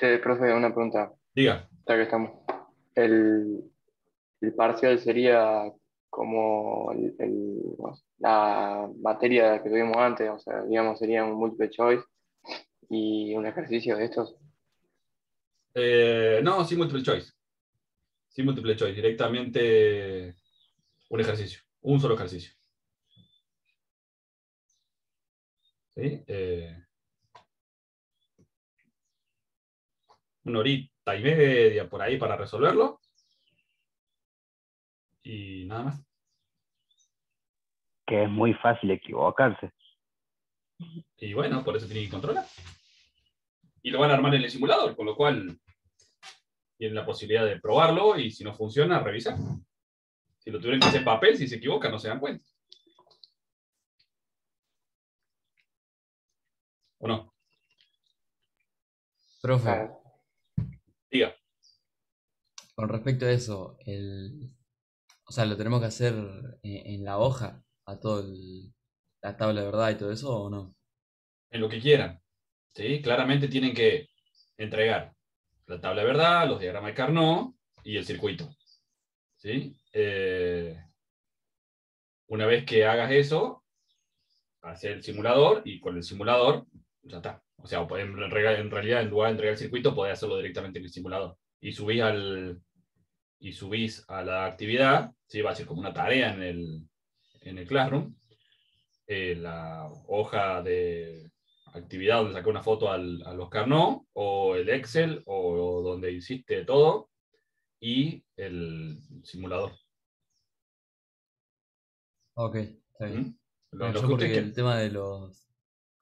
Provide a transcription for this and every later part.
Che, profe, una pregunta, Diga. ya que estamos. El, el parcial sería como la materia que tuvimos antes, o sea, digamos, sería un multiple choice y un ejercicio de estos. No, sin multiple choice. Sin multiple choice. Directamente un ejercicio. Un solo ejercicio. ¿Sí? Una horita y media por ahí para resolverlo. Y nada más. Que es muy fácil equivocarse. Y bueno, por eso tiene que controlar. Y lo van a armar en el simulador, con lo cual tienen la posibilidad de probarlo y si no funciona, revisar. Si lo tuvieran que hacer en papel, si se equivocan, no se dan cuenta. ¿O no? Profe, Claro. Diga. con respecto a eso, o sea, ¿lo tenemos que hacer en la hoja a la tabla de verdad y todo eso o no? En lo que quieran. ¿Sí? Claramente tienen que entregar la tabla de verdad, los diagramas de Carnot y el circuito. ¿Sí? Una vez que hagas eso, hacer el simulador y con el simulador ya está. O sea, en realidad, en lugar de entregar el circuito, podés hacerlo directamente en el simulador. Y subís a la actividad, ¿sí? Va a ser como una tarea en el Classroom, la hoja de actividad donde saqué una foto a los Carnot, o el Excel, o donde hiciste todo, y el simulador. Ok, está bien. En No, lo yo que ustedes porque el quieran. tema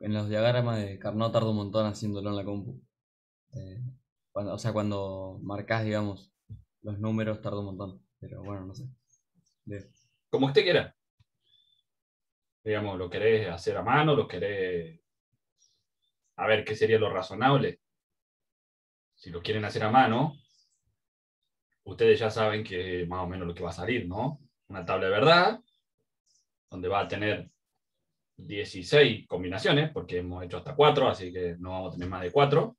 en los diagramas de Carnot tardo un montón haciéndolo en la compu. Eh, o sea, cuando marcás, digamos, los números tarda un montón. Pero bueno, no sé. Bien. Como usted quiera. Digamos, lo querés hacer a mano, lo querés. A ver, ¿qué sería lo razonable? Si lo quieren hacer a mano, ustedes ya saben que más o menos lo que va a salir, ¿no? Una tabla de verdad, donde va a tener 16 combinaciones, porque hemos hecho hasta 4, así que no vamos a tener más de 4,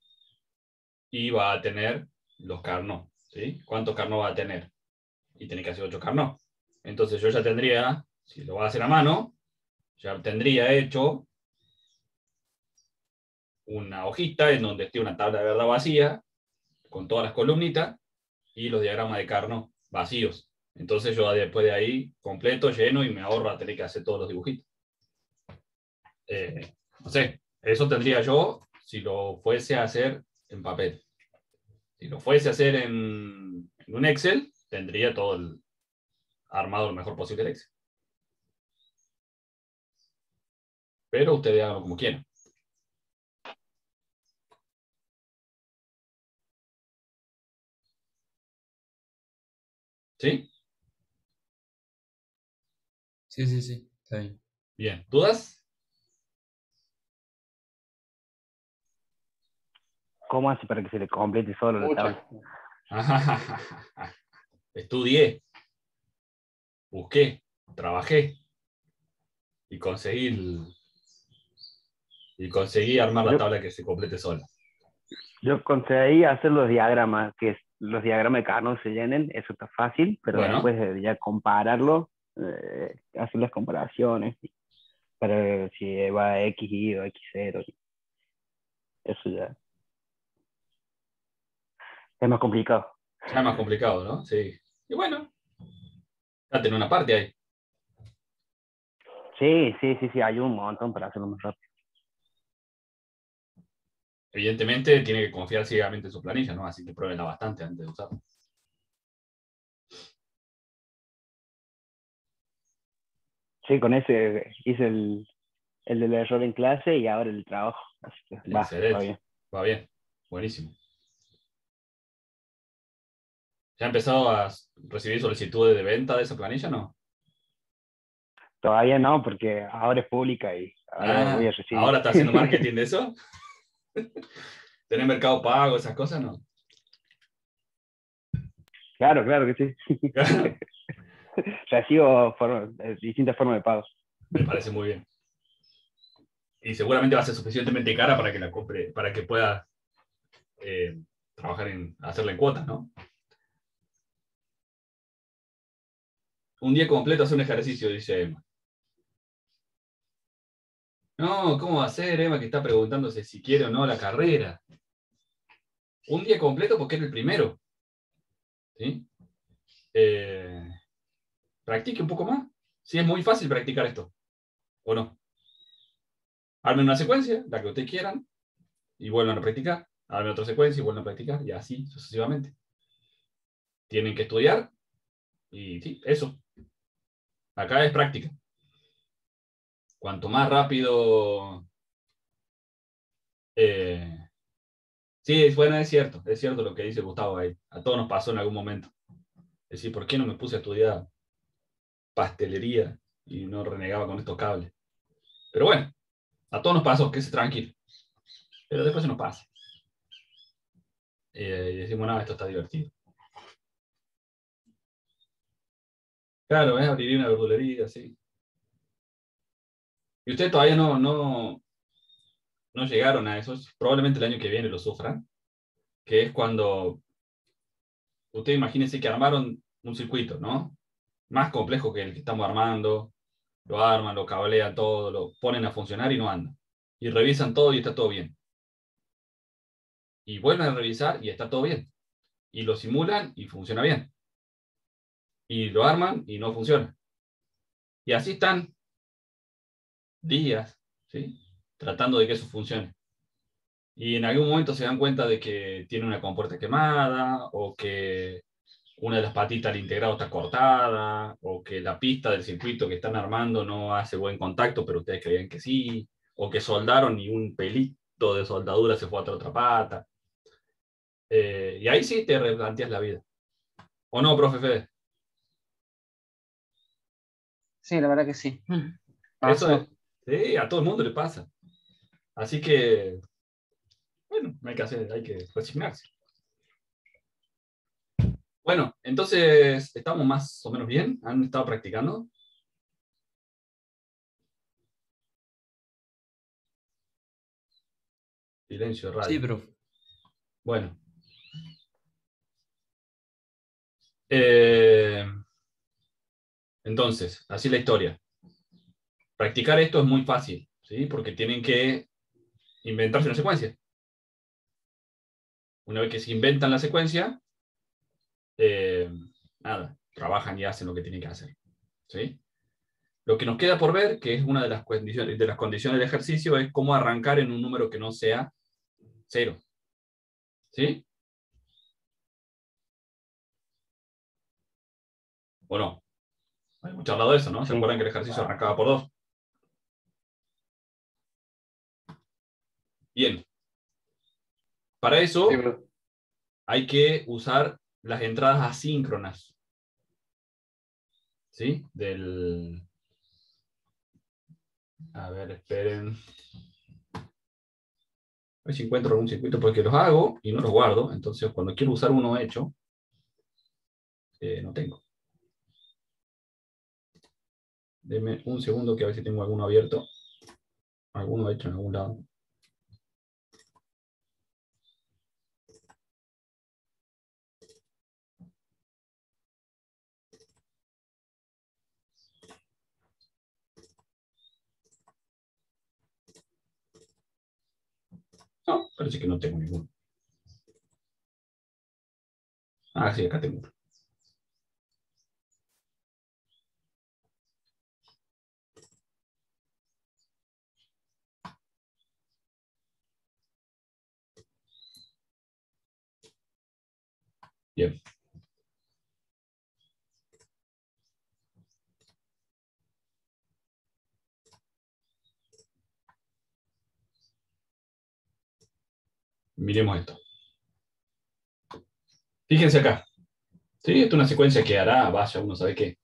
y va a tener los Carnot, ¿sí? ¿Cuántos Carnot va a tener? Y tiene que hacer 8 Carnot. Entonces yo ya tendría, si lo va a hacer a mano, ya tendría hecho una hojita en donde esté una tabla de verdad vacía, con todas las columnitas, y los diagramas de Carnot vacíos. Entonces yo después de ahí completo, lleno y me ahorro a tener que hacer todos los dibujitos. No sé, eso tendría yo si lo fuese a hacer en papel. Si lo fuese a hacer en un Excel, tendría todo armado lo mejor posible el Excel. Pero ustedes háganlo como quieran. ¿Sí? Sí, sí, sí, está bien. Bien. ¿Dudas? ¿Cómo hace para que se le complete solo la Muchas. tabla? Estudié, busqué, trabajé y conseguí armar la Yo, tabla que se complete sola. yo conseguí hacer los diagramas, que los diagramas de Carnot se llenen, eso está fácil, pero Bueno, después de ya compararlo, hacer las comparaciones, para ver si va X, Y o X, cero, eso ya es más complicado. ya es más complicado, ¿no? Sí. Y bueno, ya tenés una parte ahí. Sí, sí, sí, sí, hay un montón para hacerlo más rápido. Evidentemente tiene que confiar ciegamente en su planilla, ¿no? Así que pruébenla bastante antes de usarla. Sí, con ese hice el del error en clase y ahora el trabajo. Así que va Excelente. bien. Va bien. Buenísimo. ¿Ya ha empezado a recibir solicitudes de venta de esa planilla, no? Todavía no, porque ahora es pública y ahora voy a Ah, recibir. ¿ahora está haciendo marketing de eso? ¿Tenés Mercado Pago, esas cosas? No. Claro, claro que sí. Recibo distintas formas de pago. Me parece muy bien. Y seguramente va a ser suficientemente cara para que la compre, para que pueda trabajar en hacerla en cuotas, ¿no? Un día completo hacer un ejercicio, dice Emma. No, ¿cómo va a ser, Emma, que está preguntándose si quiere o no la carrera? Un día completo porque es el primero. ¿Sí? Practique un poco más. Sí, es muy fácil practicar esto. ¿O no? Armen una secuencia, la que ustedes quieran, y vuelvan a practicar. Armen otra secuencia y vuelvan a practicar, y así sucesivamente. Tienen que estudiar, y sí, eso. Acá es práctica. Cuanto más rápido... sí, bueno, es cierto lo que dice Gustavo ahí. A todos nos pasó en algún momento. Es decir, ¿por qué no me puse a estudiar pastelería y no renegaba con estos cables? Pero bueno, a todos nos pasó, que se tranquilo. Pero después se nos pasa. Y decimos, no, esto está divertido. Claro, abriría una verdulería, sí. Y ustedes todavía no llegaron a eso. Probablemente el año que viene lo sufran. Que es cuando ustedes imagínense que armaron un circuito, ¿no? Más complejo que el que estamos armando. Lo arman, lo cablean todo, lo ponen a funcionar y no anda. Y revisan todo y está todo bien. Y vuelven a revisar y está todo bien. Y lo simulan y funciona bien. Y lo arman y no funciona. Y así están días, ¿sí? Tratando de que eso funcione. Y en algún momento se dan cuenta de que tiene una compuerta quemada, o que una de las patitas del integrado está cortada, o que la pista del circuito que están armando no hace buen contacto, pero ustedes creían que sí, o que soldaron y un pelito de soldadura se fue a otra pata. Y ahí sí te replanteas la vida. ¿O no, profe Fede? Sí, la verdad que sí. Eso es, Pasó. sí, a todo el mundo le pasa. Así que, bueno, hay que resignarse. Bueno, entonces, ¿estamos más o menos bien? ¿Han estado practicando? Silencio, Sí, radio. profe. Bueno. Eh, entonces, así la historia. Practicar esto es muy fácil, ¿sí? Porque tienen que inventarse una secuencia. Una vez que se inventan la secuencia, eh, nada, trabajan y hacen lo que tienen que hacer, ¿sí? Lo que nos queda por ver, que es una de las condiciones del ejercicio, es cómo arrancar en un número que no sea 0. ¿Sí? ¿O no? Hemos charlado de eso, ¿no? ¿Se Sí. acuerdan que el ejercicio arrancaba por 2? Bien. Para eso Sí, bro. hay que usar las entradas asíncronas. ¿Sí? A ver, esperen. A ver si encuentro algún circuito, porque los hago y no los guardo. Entonces, cuando quiero usar uno hecho, no tengo. Denme un segundo que a ver si tengo alguno abierto. Alguno hecho en algún lado. No, parece que no tengo ninguno. Ah, sí, acá tengo uno. Bien. Miremos esto. Fíjense acá. ¿Sí? Esta es una secuencia que hará, vaya, uno sabe qué.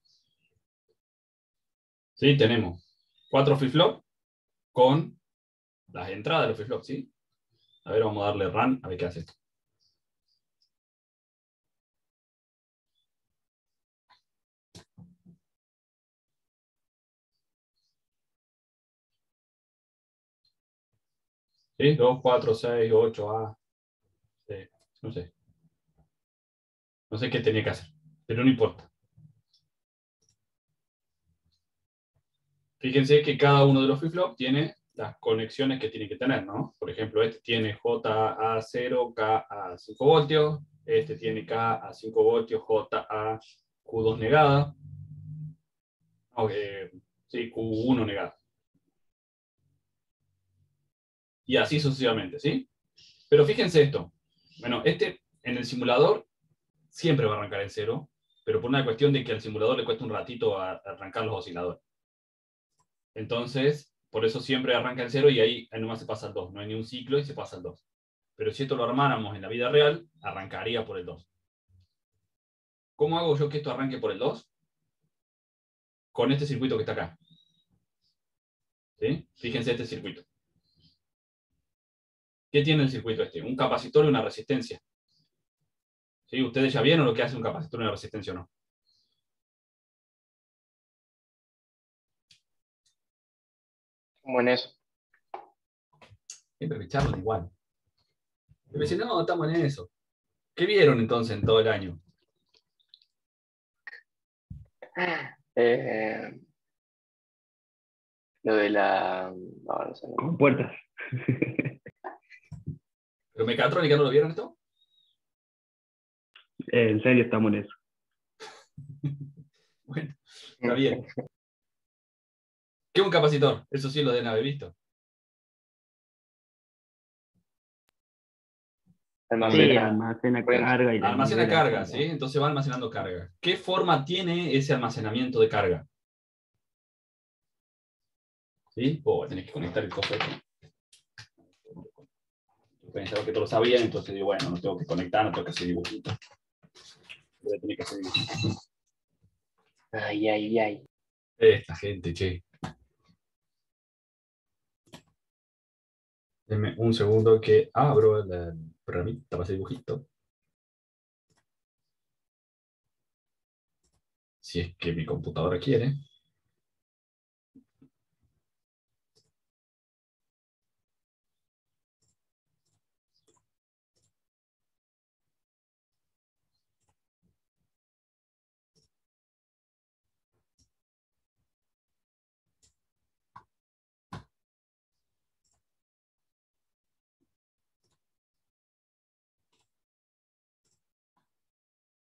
¿Sí? Tenemos 4 flip-flop con las entradas de los flip-flop, ¿sí? A ver, vamos a darle run, a ver qué hace esto. ¿Sí? 2, 4, 6, 8, A, No sé. No sé qué tenía que hacer, pero no importa. Fíjense que cada uno de los flip-flop tiene las conexiones que tiene que tener, ¿no? Por ejemplo, este tiene J a 0, K a 5 voltios. Este tiene K a 5 voltios, J a Q2 negada. Sí, Q1 negada. Y así sucesivamente, ¿sí? Pero fíjense esto. Bueno, este en el simulador siempre va a arrancar en 0, pero por una cuestión de que al simulador le cuesta un ratito a arrancar los osciladores. Entonces, por eso siempre arranca en 0 y ahí nomás se pasa al 2. No hay ni un ciclo y se pasa al 2. Pero si esto lo armáramos en la vida real, arrancaría por el 2. ¿Cómo hago yo que esto arranque por el 2? Con este circuito que está acá. ¿Sí? Fíjense este circuito. ¿Qué tiene el circuito este? Un capacitor y una resistencia. ¿Sí? ¿Ustedes ya vieron lo que hace un capacitor y una resistencia o no? Como en eso. Siempre me charlan igual. Y me dicen, no, estamos en eso. ¿Qué vieron entonces en todo el año? Lo de la... No sé. Con puertas. ¿Pero mecatrónica no lo vieron esto? En serio, estamos en eso. Bueno, está bien. ¿Qué es un capacitor? Eso sí lo deben haber visto. Sí, Almacena. almacena corriente. carga y la Almacena nivela carga, con- ¿sí? Entonces va almacenando carga. ¿Qué forma tiene ese almacenamiento de carga? ¿Sí? Tenés que conectar el coso este. Pensaba que todos lo sabían, entonces digo, bueno, no tengo que conectar, no tengo que hacer dibujitos. Voy a tener que hacer dibujitos. Ay, ay, ay. Esta gente, che. Denme un segundo que abro el programita para hacer dibujito. Si es que mi computadora quiere.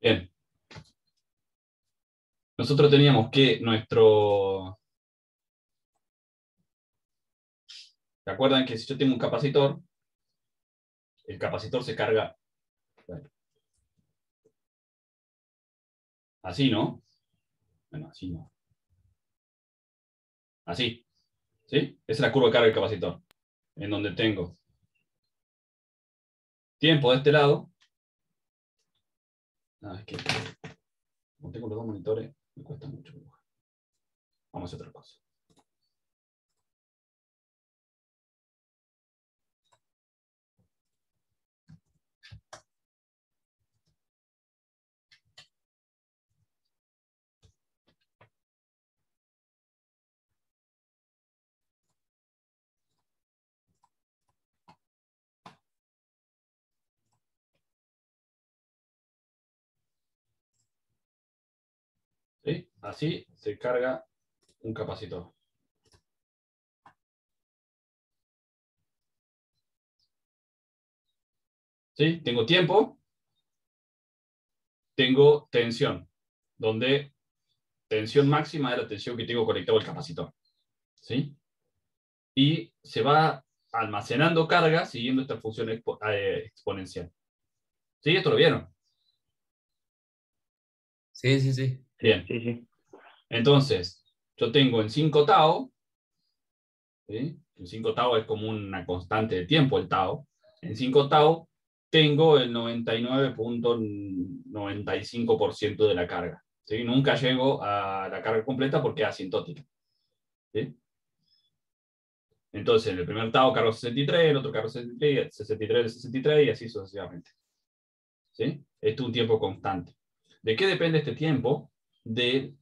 Bien. Nosotros teníamos que nuestro... ¿Se acuerdan que si yo tengo un capacitor, el capacitor se carga... Bueno, así, ¿no? Bueno, así no. Así. ¿Sí? Esa es la curva de carga del capacitor. En donde tengo tiempo de este lado. Es que como tengo los dos monitores, me cuesta mucho dibujar. Vamos a hacer otra cosa. ¿Sí? Así se carga un capacitor. ¿Sí? Tengo tiempo, tengo tensión, donde tensión máxima es la tensión que tengo conectado al capacitor. ¿Sí? Y se va almacenando carga siguiendo esta función exponencial. ¿Sí? ¿Esto lo vieron? Sí, sí, sí. Bien. Sí, sí. Entonces, yo tengo en 5 tau, ¿sí? En 5 tau es como una constante de tiempo el tau. En 5 tau tengo el 99.95% de la carga. ¿Sí? Nunca llego a la carga completa porque es asintótica. ¿Sí? Entonces, en el primer tau cargo 63, el otro cargo 63, 63, 63 y así sucesivamente. ¿Sí? Esto es un tiempo constante. ¿De qué depende este tiempo? De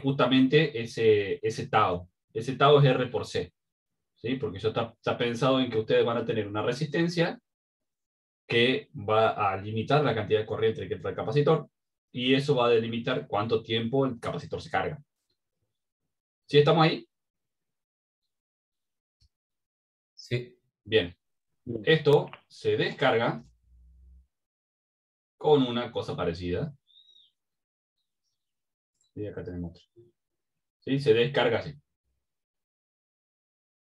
justamente ese tau. Ese tau es R por C. ¿Sí? Porque eso está pensado en que ustedes van a tener una resistencia que va a limitar la cantidad de corriente que entra el capacitor, y eso va a delimitar cuánto tiempo el capacitor se carga. ¿Sí estamos ahí? Sí. Bien. Bien. Esto se descarga con una cosa parecida. Y acá tenemos otro. ¿Sí? Se descarga así.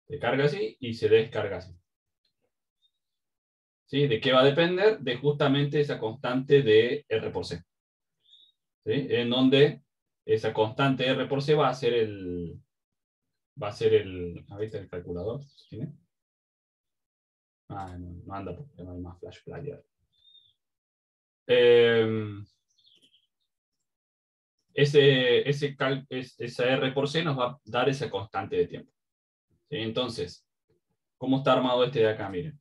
Se carga así y se descarga así. ¿Sí? ¿De qué va a depender? De justamente esa constante de R por C. ¿Sí? En donde esa constante R por C va a ser el... ¿Ahí está el calculador? ¿Tiene? Ah, no anda porque no hay más flash player. Esa R por C nos va a dar esa constante de tiempo. ¿Sí? Entonces, ¿cómo está armado este de acá? Miren.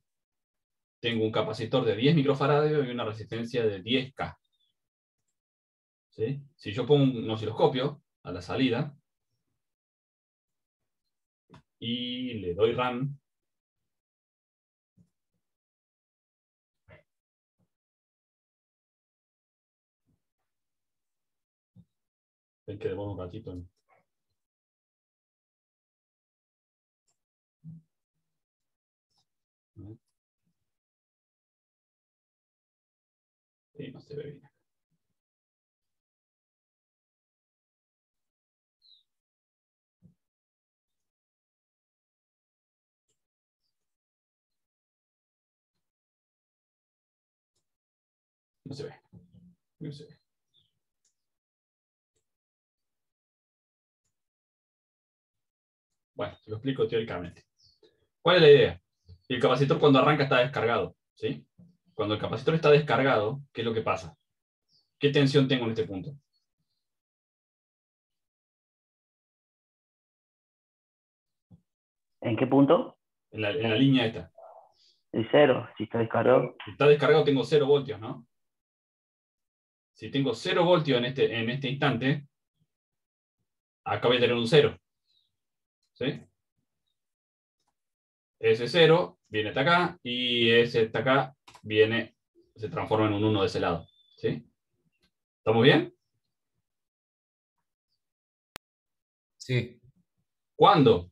Tengo un capacitor de 10 microfaradios y una resistencia de 10K. ¿Sí? Si yo pongo un osciloscopio a la salida y le doy RAM, ven que demora un ratito. ¿No? Sí, no se ve bien. No se ve. No se ve. Bueno, te lo explico teóricamente. ¿Cuál es la idea? El capacitor cuando arranca está descargado. ¿Sí? Cuando el capacitor está descargado, ¿qué es lo que pasa? ¿Qué tensión tengo en este punto? ¿En qué punto? En la línea esta. El 0, si está descargado. Si está descargado tengo 0 voltios, ¿no? Si tengo 0 voltios en este instante, acá voy a tener un 0. ¿Sí? Ese 0 viene hasta acá y ese hasta acá se transforma en un 1 de ese lado. ¿Sí? ¿Estamos bien? Sí. Cuando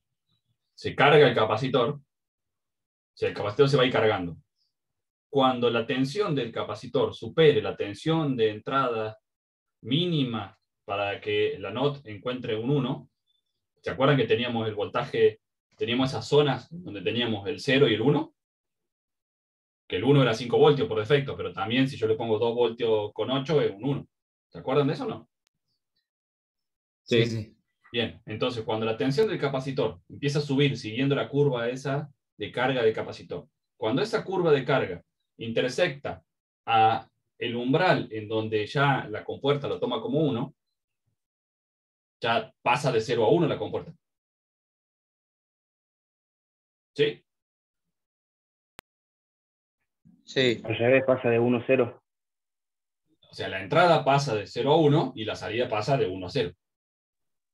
se carga el capacitor, o sea, el capacitor se va a ir cargando. Cuando la tensión del capacitor supere la tensión de entrada mínima para que la NOT encuentre un 1, ¿se acuerdan que teníamos el voltaje, teníamos esas zonas donde teníamos el 0 y el 1? Que el 1 era 5 voltios por defecto, pero también si yo le pongo 2 voltios con 8 es un 1. ¿Se acuerdan de eso o no? Sí, sí. Bien, entonces cuando la tensión del capacitor empieza a subir siguiendo la curva esa de carga del capacitor, cuando esa curva de carga intersecta a el umbral en donde ya la compuerta lo toma como 1, ya pasa de 0 a 1 la compuerta. ¿Sí? Sí. Al revés, pasa de 1 a 0. O sea, la entrada pasa de 0 a 1 y la salida pasa de 1 a 0.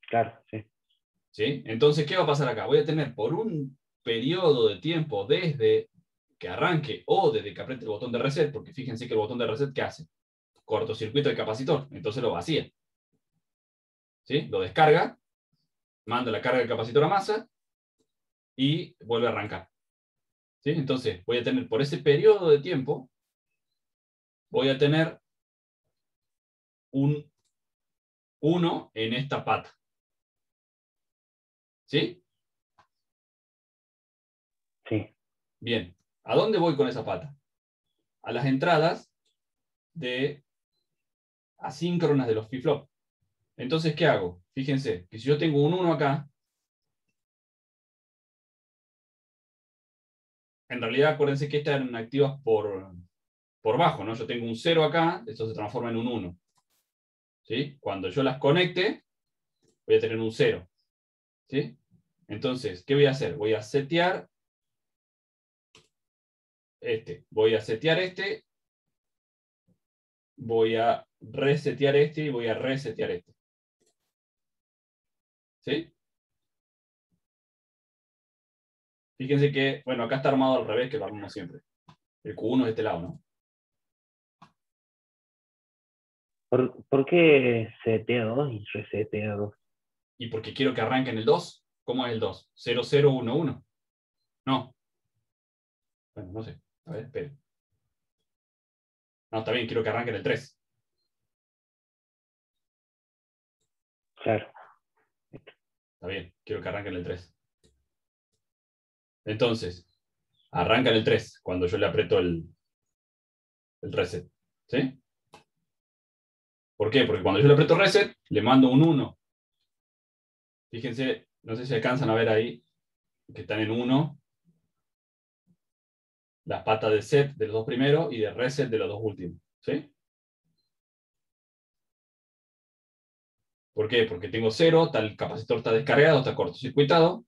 Claro, sí. ¿Sí? Entonces, ¿qué va a pasar acá? Voy a tener por un periodo de tiempo desde que arranque o desde que apriete el botón de reset, porque fíjense que el botón de reset, ¿qué hace? Cortocircuito el capacitor, entonces lo vacía. ¿Sí? Lo descarga, manda la carga del capacitor a masa y vuelve a arrancar. ¿Sí? Entonces, voy a tener por ese periodo de tiempo, voy a tener un 1 en esta pata. ¿Sí? Sí. Bien. ¿A dónde voy con esa pata? A las entradas de asíncronas de los flip-flop. Entonces, ¿qué hago? Fíjense que si yo tengo un 1 acá, en realidad acuérdense que están activas por bajo, ¿no? Yo tengo un 0 acá, esto se transforma en un 1. ¿Sí? Cuando yo las conecte, voy a tener un 0. ¿Sí? Entonces, ¿qué voy a hacer? Voy a setear este. Voy a setear este. Voy a resetear este y voy a resetear este. ¿Sí? Fíjense que, bueno, acá está armado al revés que lo armamos siempre. El Q1 es de este lado, ¿no? ¿Por qué setea2 y resetea2? Y porque quiero que arranque en el 2. ¿Cómo es el 2? 0, 0, 1, 1. No. Bueno, no sé. A ver, espera. No, está bien, quiero que arranque en el 3. Claro. Está bien, quiero que arranque en el 3. Entonces, arranca en el 3 cuando yo le aprieto el reset. ¿Sí? ¿Por qué? Porque cuando yo le aprieto reset, le mando un 1. Fíjense, no sé si alcanzan a ver ahí, que están en 1 las patas de set de los dos primeros y de reset de los dos últimos. ¿Sí? ¿Por qué? Porque tengo 0, el capacitor está descargado, está cortocircuitado.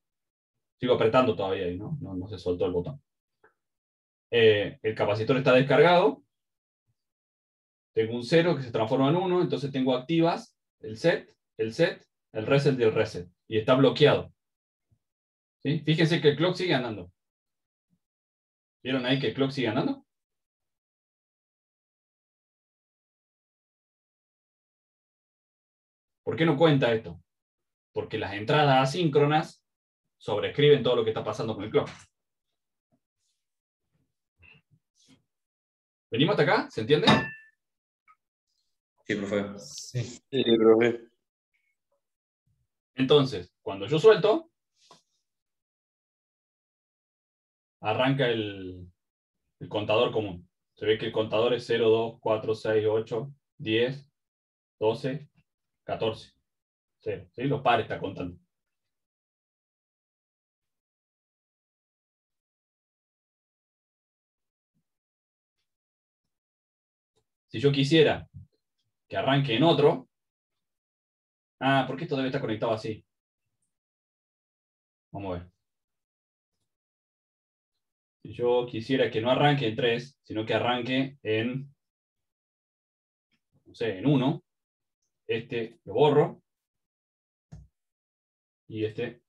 Sigo apretando todavía ahí, ¿no? No se soltó el botón. El capacitor está descargado. Tengo un 0 que se transforma en 1, entonces tengo activas el set, el reset y el reset. Y está bloqueado. ¿Sí? Fíjense que el clock sigue andando. ¿Vieron ahí que el clock sigue andando? ¿Por qué no cuenta esto? Porque las entradas asíncronas sobrescriben todo lo que está pasando con el clock. ¿Venimos hasta acá? ¿Se entiende? Sí, profe. Sí. Sí, profe. Entonces, cuando yo suelto, arranca el contador común. Se ve que el contador es 0, 2, 4, 6, 8, 10, 12, 14. 0. ¿Sí? Los pares está contando. Si yo quisiera que arranque en otro. Ah, ¿por qué esto debe estar conectado así? Vamos a ver. Si yo quisiera que no arranque en 3, sino que arranque en, no sé, en 1, este lo borro y este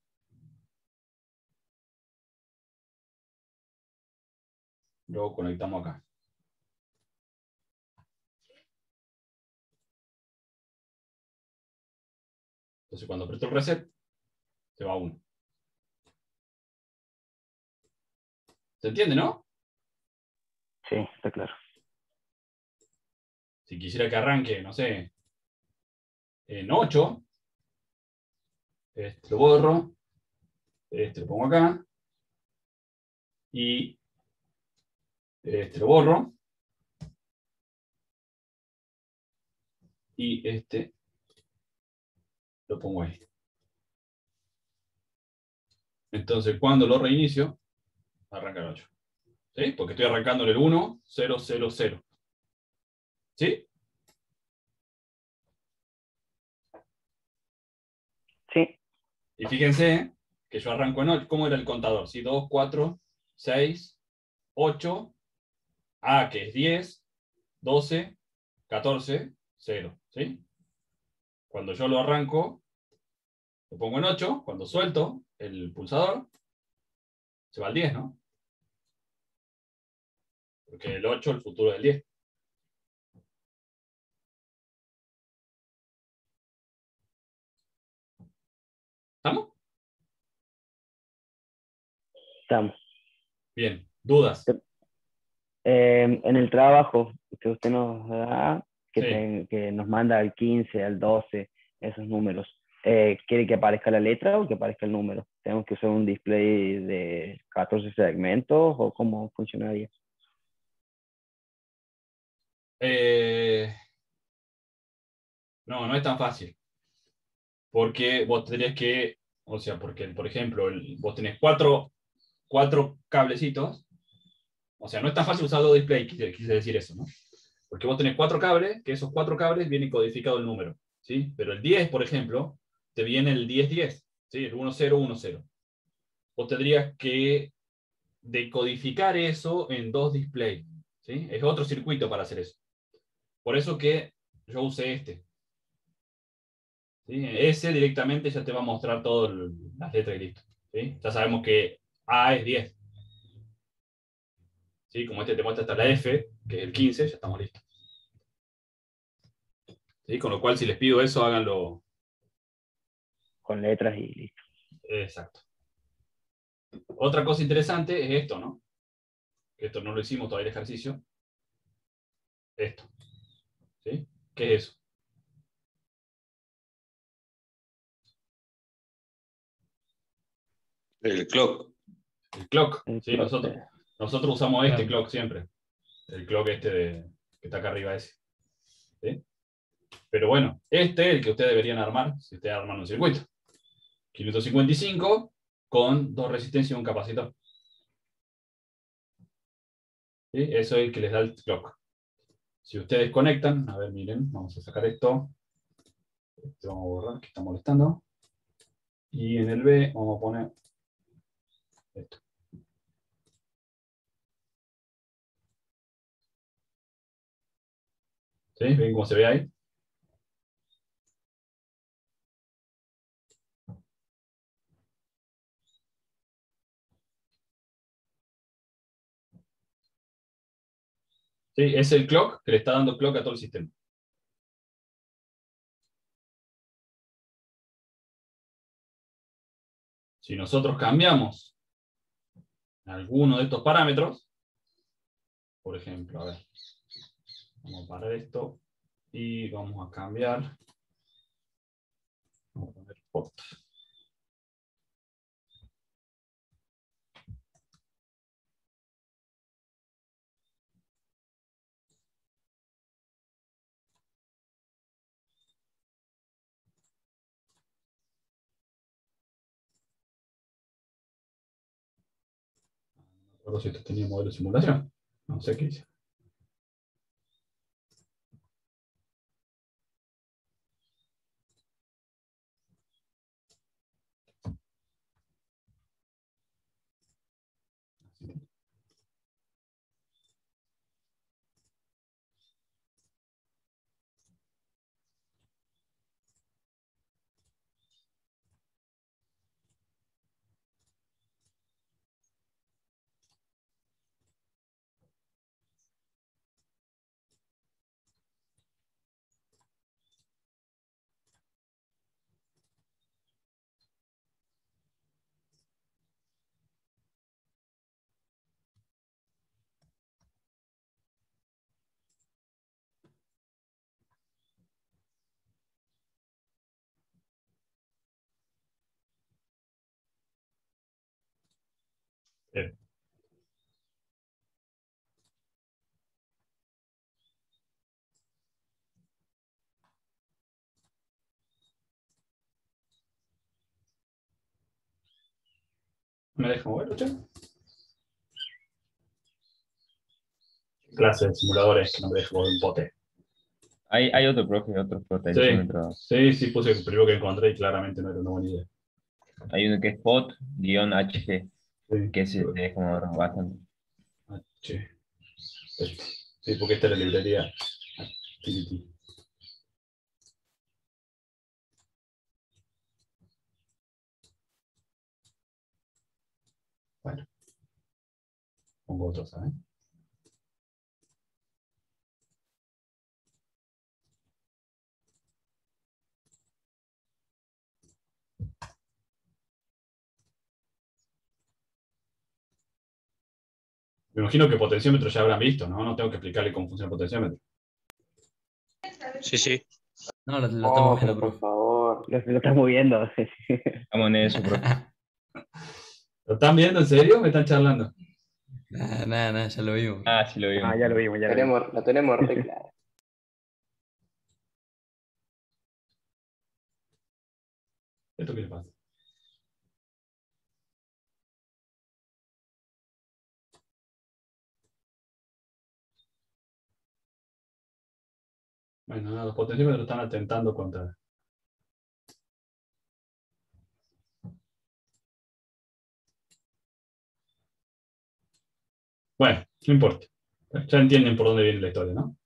lo conectamos acá. Entonces cuando aprieto el reset, se va a 1. ¿Se entiende, no? Sí, está claro. Si quisiera que arranque, no sé, en 8, este lo borro, este lo pongo acá, y este lo borro, y este lo pongo ahí. Entonces cuando lo reinicio, arranca el 8. ¿Sí? Porque estoy arrancando en el 1, 0, 0, 0. ¿Sí? Sí, Y fíjense que yo arranco en 8. ¿Cómo era el contador? ¿Sí? 2, 4, 6, 8. A, que es 10, 12, 14, 0. ¿Sí? Cuando yo lo arranco, lo pongo en 8. Cuando suelto el pulsador, se va al 10, ¿no? Porque el 8 es el futuro del 10. ¿Estamos? estamos. Bien. ¿Dudas? En el trabajo que usted nos da, Sí. que nos manda al 15, al 12, esos números, ¿quiere que aparezca la letra o que aparezca el número? ¿Tenemos que usar un display de 14 segmentos o cómo funcionaría? No, no es tan fácil. Porque vos tendrías que, o sea, porque, por ejemplo, vos tenés cuatro cablecitos. O sea, no es tan fácil usar dos displays, quise decir eso, ¿no? Porque vos tenés 4 cables, que esos 4 cables vienen codificado el número, ¿sí? Pero el 10, por ejemplo, te viene el 10-10, ¿sí? El 1-0-1-0. Vos tendrías que decodificar eso en dos displays, ¿sí? Es otro circuito para hacer eso. Por eso que yo usé este. ¿Sí? Ese directamente ya te va a mostrar todas las letras y listo, ¿sí? Ya sabemos que A es 10. ¿Sí? Como este te muestra hasta la F, que es el 15, ya estamos listos. ¿Sí? Con lo cual, si les pido eso, háganlo. Con letras y listo. Exacto. Otra cosa interesante es esto, ¿no? Que esto no lo hicimos todavía el ejercicio. Esto. ¿Sí? ¿Qué es eso? El clock. El clock. El ¿Sí? clock, Nosotros usamos este Claro. clock siempre. El clock que está acá arriba ese. ¿Sí? Pero bueno, el que ustedes deberían armar, si ustedes arman un circuito. 555 con 2 resistencias y un capacitor. ¿Sí? Eso es el que les da el clock. Si ustedes conectan, a ver, miren, vamos a sacar esto. Este vamos a borrar, que está molestando. Y en el B vamos a poner esto. ¿Sí? ¿Ven cómo se ve ahí? ¿Sí? Es el clock que le está dando clock a todo el sistema. Si nosotros cambiamos alguno de estos parámetros, por ejemplo, a ver, vamos a parar esto y vamos a cambiar. Vamos a poner pot. No recuerdo si esto tenía modelo de simulación. No sé qué hice. Bien. ¿Me deja moverlo, che? Clase de simuladores que no me deja mover un pote. Hay otro profe, otro Sí, potenciómetro. sí, puse el primero que encontré y claramente no era una buena idea. Hay uno que es POT-HG, Sí, que se te deja mover bastante. H. Este. Sí, porque esta es la librería Activity. Bueno, pongo otro, ¿sabes? Me imagino que potenciómetro ya habrán visto, ¿no? No tengo que explicarle cómo funciona el potenciómetro. Sí, sí. No, lo estamos Oh, viendo, pero por profe. favor. Lo estamos viendo. Estamos en eso, profe. ¿Lo están viendo en serio o me están charlando? Nada, ya lo vimos. Ah, sí lo vimos. Ah, ya lo vimos, ya lo vimos. La tenemos re clara. ¿Esto qué le pasa? Bueno, no, los potenciómetros están atentando contra... Bueno, no importa. Ya entienden por dónde viene la historia, ¿no?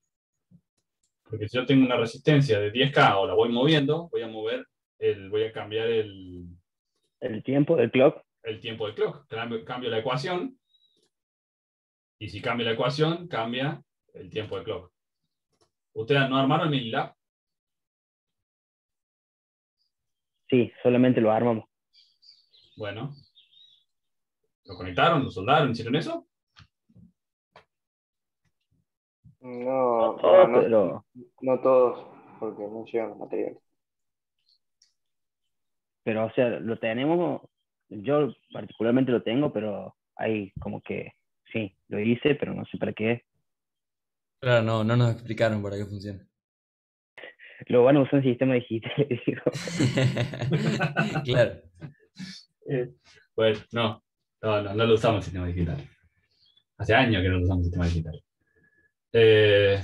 Porque si yo tengo una resistencia de 10K o la voy moviendo, voy a cambiar El tiempo del clock. el tiempo del clock. Cambio la ecuación. Y si cambia la ecuación, cambia el tiempo del clock. ¿Ustedes no armaron Minilab? Sí, solamente lo armamos. Bueno, ¿lo conectaron? ¿Lo soldaron? ¿Hicieron eso? No, Oh, no, pero, no todos, porque no llevan los materiales. o sea, lo tenemos, yo particularmente lo tengo, pero hay como que, sí, lo hice, pero no sé para qué. Claro, no nos explicaron para qué funciona. Lo van a usar en sistema digital, digo. Claro. Bueno, no lo usamos en sistema digital. Hace años que no lo usamos en sistema digital. Eh,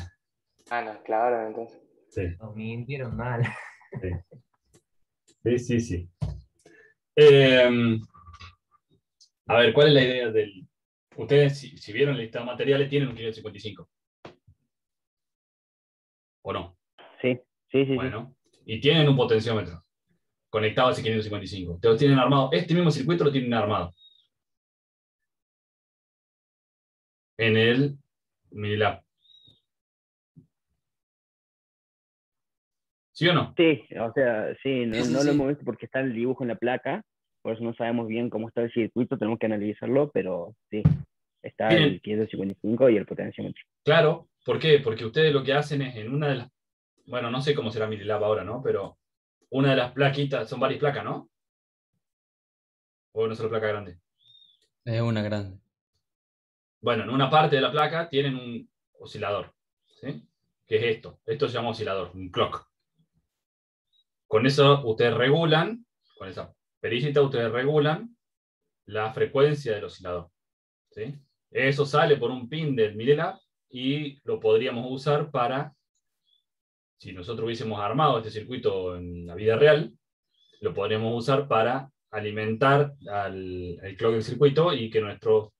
Ah, no, claro, entonces. sí, Nos mintieron mal. sí. Eh, a ver, ¿cuál es la idea del... Ustedes, si vieron el listado de materiales, tienen un 555. ¿O no? Sí, sí. Bueno, y tienen un potenciómetro conectado a ese 555. Te lo tienen armado. Este mismo circuito lo tienen armado en el Minilab. ¿Sí o no? Sí, o sea, sí, Sí, sí, no lo sí. hemos visto porque está el dibujo en la placa, por eso no sabemos bien cómo está el circuito, tenemos que analizarlo, pero sí, está Tienen, el 555 y el potenciómetro. claro, ¿por qué? Porque ustedes lo que hacen es en una de las, bueno, no sé cómo será Minilab ahora, ¿no? Pero una de las plaquitas, son varias placas, ¿no? O una sola placa grande. Es una grande. Bueno, en una parte de la placa tienen un oscilador, ¿sí? ¿Qué es esto? Esto se llama oscilador, un clock. Con eso ustedes regulan, con esa perillita ustedes regulan la frecuencia del oscilador, ¿sí? Eso sale por un pin del Minilab y lo podríamos usar para, si nosotros hubiésemos armado este circuito en la vida real, lo podríamos usar para alimentar al clock del circuito y que nuestro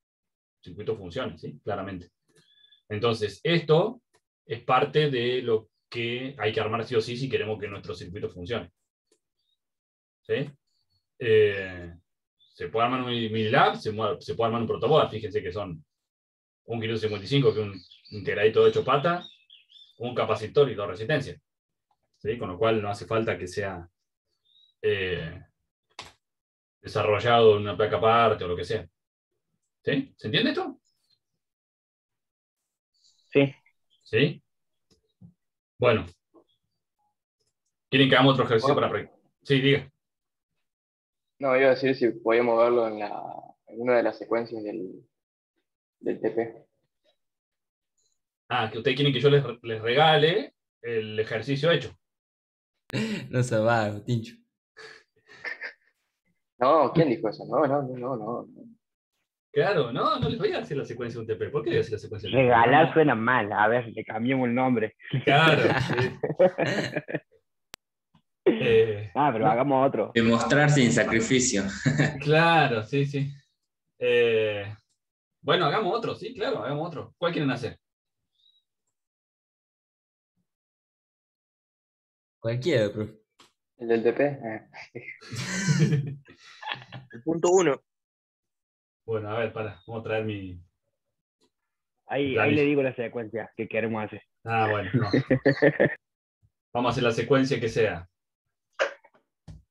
circuito funcione, ¿sí? Claramente. Entonces, esto es parte de lo que hay que armar sí o sí si queremos que nuestro circuito funcione. ¿Sí? Se puede armar un Minilab, se puede armar un protoboard. Fíjense que son un 555, que es un integradito de 8 patas, un capacitor y dos resistencias. ¿Sí? Con lo cual no hace falta que sea desarrollado en una placa aparte o lo que sea. ¿Sí? ¿Se entiende esto? Sí, ¿Sí? Bueno. ¿Quieren que hagamos otro ejercicio para practicar? Sí, diga. No, iba a decir si podíamos verlo en una de las secuencias del TP. Ah, que ustedes quieren que yo les regale el ejercicio hecho. No se va, Tincho. No, ¿quién dijo eso? No. Claro, no les voy a hacer la secuencia de un TP. ¿Por qué le voy a hacer la secuencia de un TP? regalar suena mal, a ver, le cambiamos el nombre. Claro, sí. Pero hagamos otro. Demostrar sin sacrificio. Claro, sí. Bueno, hagamos otro, sí, claro, hagamos otro. ¿Cuál quieren hacer? Cualquiera, profe. El del TP. El punto 1. Bueno, a ver, vamos a traer mi Ahí planilla. le digo la secuencia que queremos hacer. Ah, bueno, no. Vamos a hacer la secuencia que sea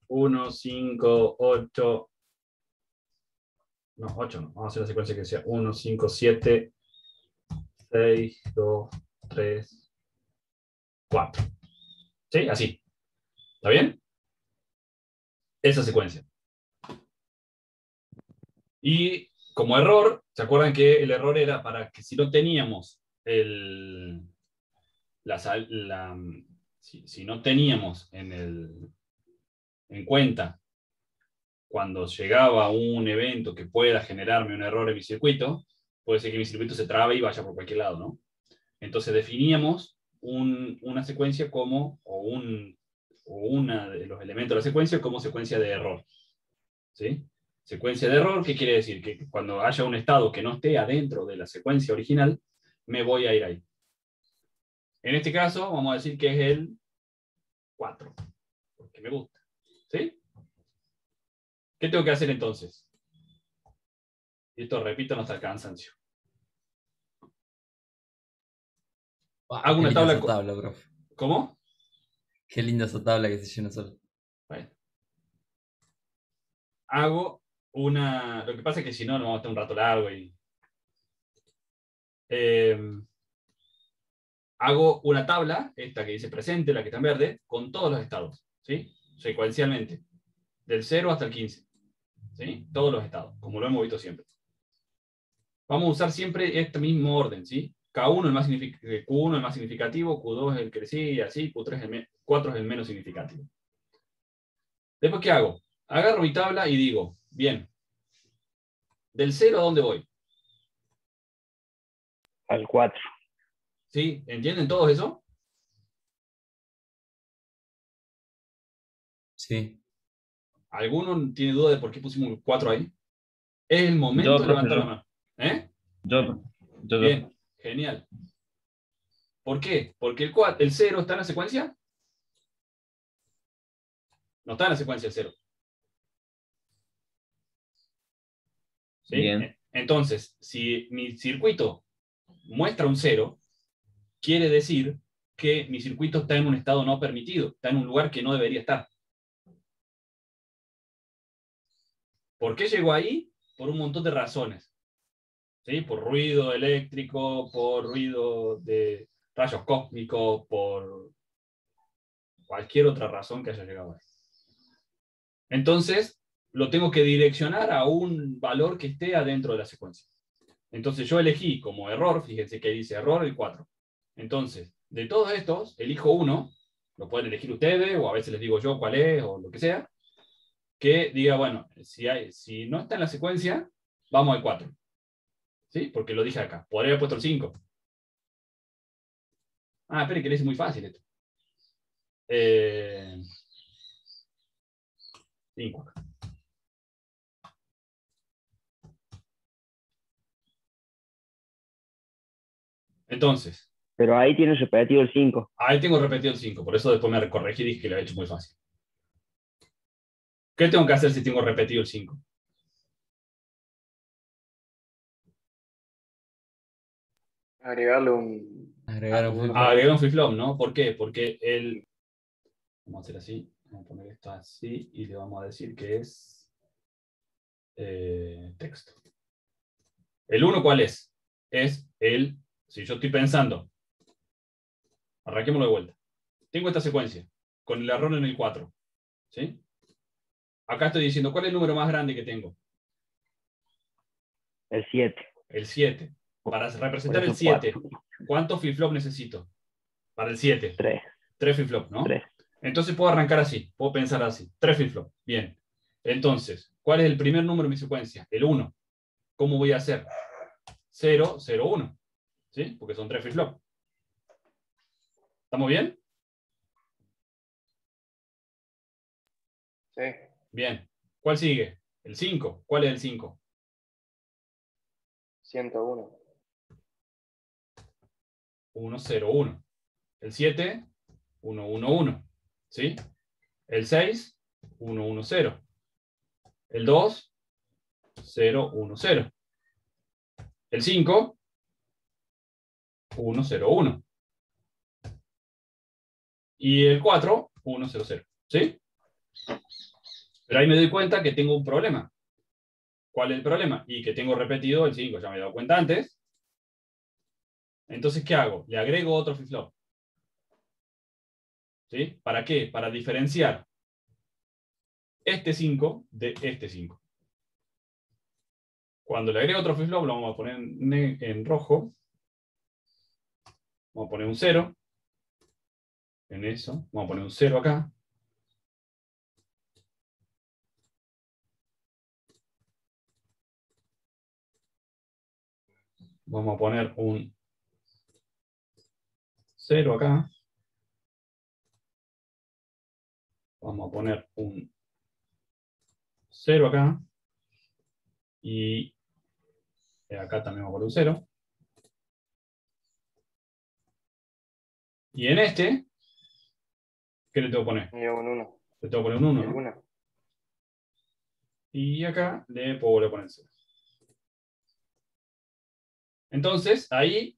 1, 5, 8. No, 8 no. Vamos a hacer la secuencia que sea 1, 5, 7, 6, 2, 3, 4. ¿Sí? Así. ¿Está bien? Esa secuencia. Y como error, ¿se acuerdan que el error era para que si no teníamos si no teníamos en cuenta cuando llegaba un evento que pueda generarme un error en mi circuito, puede ser que mi circuito se trabe y vaya por cualquier lado, ¿no? Entonces definíamos una secuencia como, o una de los elementos de la secuencia como secuencia de error. ¿Sí? Secuencia de error, ¿qué quiere decir? Que cuando haya un estado que no esté adentro de la secuencia original, me voy a ir ahí. En este caso, vamos a decir que es el 4, porque me gusta. ¿Sí? ¿Qué tengo que hacer entonces? Y esto repito hasta el cansancio. Hago Qué una linda tabla. esa tabla, profe. ¿Cómo? Qué linda esa tabla que se llena sola. Bueno, hago una... Lo que pasa es que si no, nos vamos a estar un rato largo y... hago una tabla, esta que dice presente, la que está en verde, con todos los estados, ¿sí? Secuencialmente, del 0 hasta el 15, ¿sí? Todos los estados, como lo hemos visto siempre. Vamos a usar siempre este mismo orden, ¿sí? K1 el más Q1 el más significativo, Q2 es el que sigue, y así, Q4 es el menos significativo. Después, ¿qué hago? Agarro mi tabla y digo, bien, del 0 ¿a dónde voy? Al 4. ¿Sí? ¿Entienden todos eso? Sí. ¿Alguno tiene duda de por qué pusimos 4 ahí? Es el momento Yo, de profe, levantar la yo. mano. ¿Eh? Yo. Bien, genial. ¿Por qué? Porque el 0 está en la secuencia. No está en la secuencia el 0. ¿Sí? Bien. Entonces, si mi circuito muestra un 0, quiere decir que mi circuito está en un estado no permitido, está en un lugar que no debería estar. ¿Por qué llegó ahí? Por un montón de razones. ¿Sí? Por ruido eléctrico, por ruido de rayos cósmicos, por cualquier otra razón que haya llegado ahí. Entonces, lo tengo que direccionar a un valor que esté adentro de la secuencia. Entonces yo elegí como error, fíjense que dice error el 4. Entonces, de todos estos, elijo uno, lo pueden elegir ustedes, o a veces les digo yo cuál es, o lo que sea, que diga, bueno, si no está en la secuencia, vamos al 4. ¿Sí? Porque lo dije acá. Podría haber puesto el 5. Ah, esperen que le hice muy fácil esto. 5 acá. Entonces, Pero ahí tienes repetido el 5. ahí tengo repetido el 5, por eso después me corregí y dije que lo he hecho muy fácil. ¿Qué tengo que hacer si tengo repetido el 5? Agregarle un... Agregar un flip-flop. Agregar un flip-flop, ¿no? ¿Por qué? Porque el... Vamos a hacer así. Vamos a poner esto así y le vamos a decir que es texto. ¿El 1 cuál es? Es el... Si yo estoy pensando... Arranquémoslo de vuelta. Tengo esta secuencia con el error en el 4. ¿Sí? Acá estoy diciendo, ¿cuál es el número más grande que tengo? El 7. El 7. Para representar Por el eso 7, 4. ¿cuántos flip-flop necesito? Para el 7. 3. 3 flip-flop, ¿no? 3. Entonces puedo arrancar así, puedo pensar así. 3 flip-flop. Bien. Entonces, ¿cuál es el primer número de mi secuencia? El 1. ¿Cómo voy a hacer? 0, 0, 1. ¿Sí? Porque son 3 flip-flop. ¿Estamos bien? Sí. Bien. ¿Cuál sigue? El 5. ¿Cuál es el 5? 101. 1, 0, 1. El 7, 1, 1, 1. ¿Sí? El 6, 1, 1, 0. El 2, 0, 1, 0. El 5, 1, 0, 1. Y el 4, 1, 0, 0. ¿Sí? Pero ahí me doy cuenta que tengo un problema. ¿Cuál es el problema? Y que tengo repetido el 5, ya me he dado cuenta antes. Entonces, ¿qué hago? Le agrego otro flip-flop. ¿Sí? ¿Para qué? Para diferenciar este 5 de este 5. Cuando le agrego otro flip-flop, lo vamos a poner en rojo. Vamos a poner un 0. En eso. Vamos a poner un 0 acá. Vamos a poner un 0 acá. Vamos a poner un 0 acá. Y acá también vamos a poner un 0. Y en este, ¿qué le tengo que poner? Y un 1. Le tengo que poner un 1, El ¿no? 1. Y acá le puedo volver a poner 0. Entonces, ahí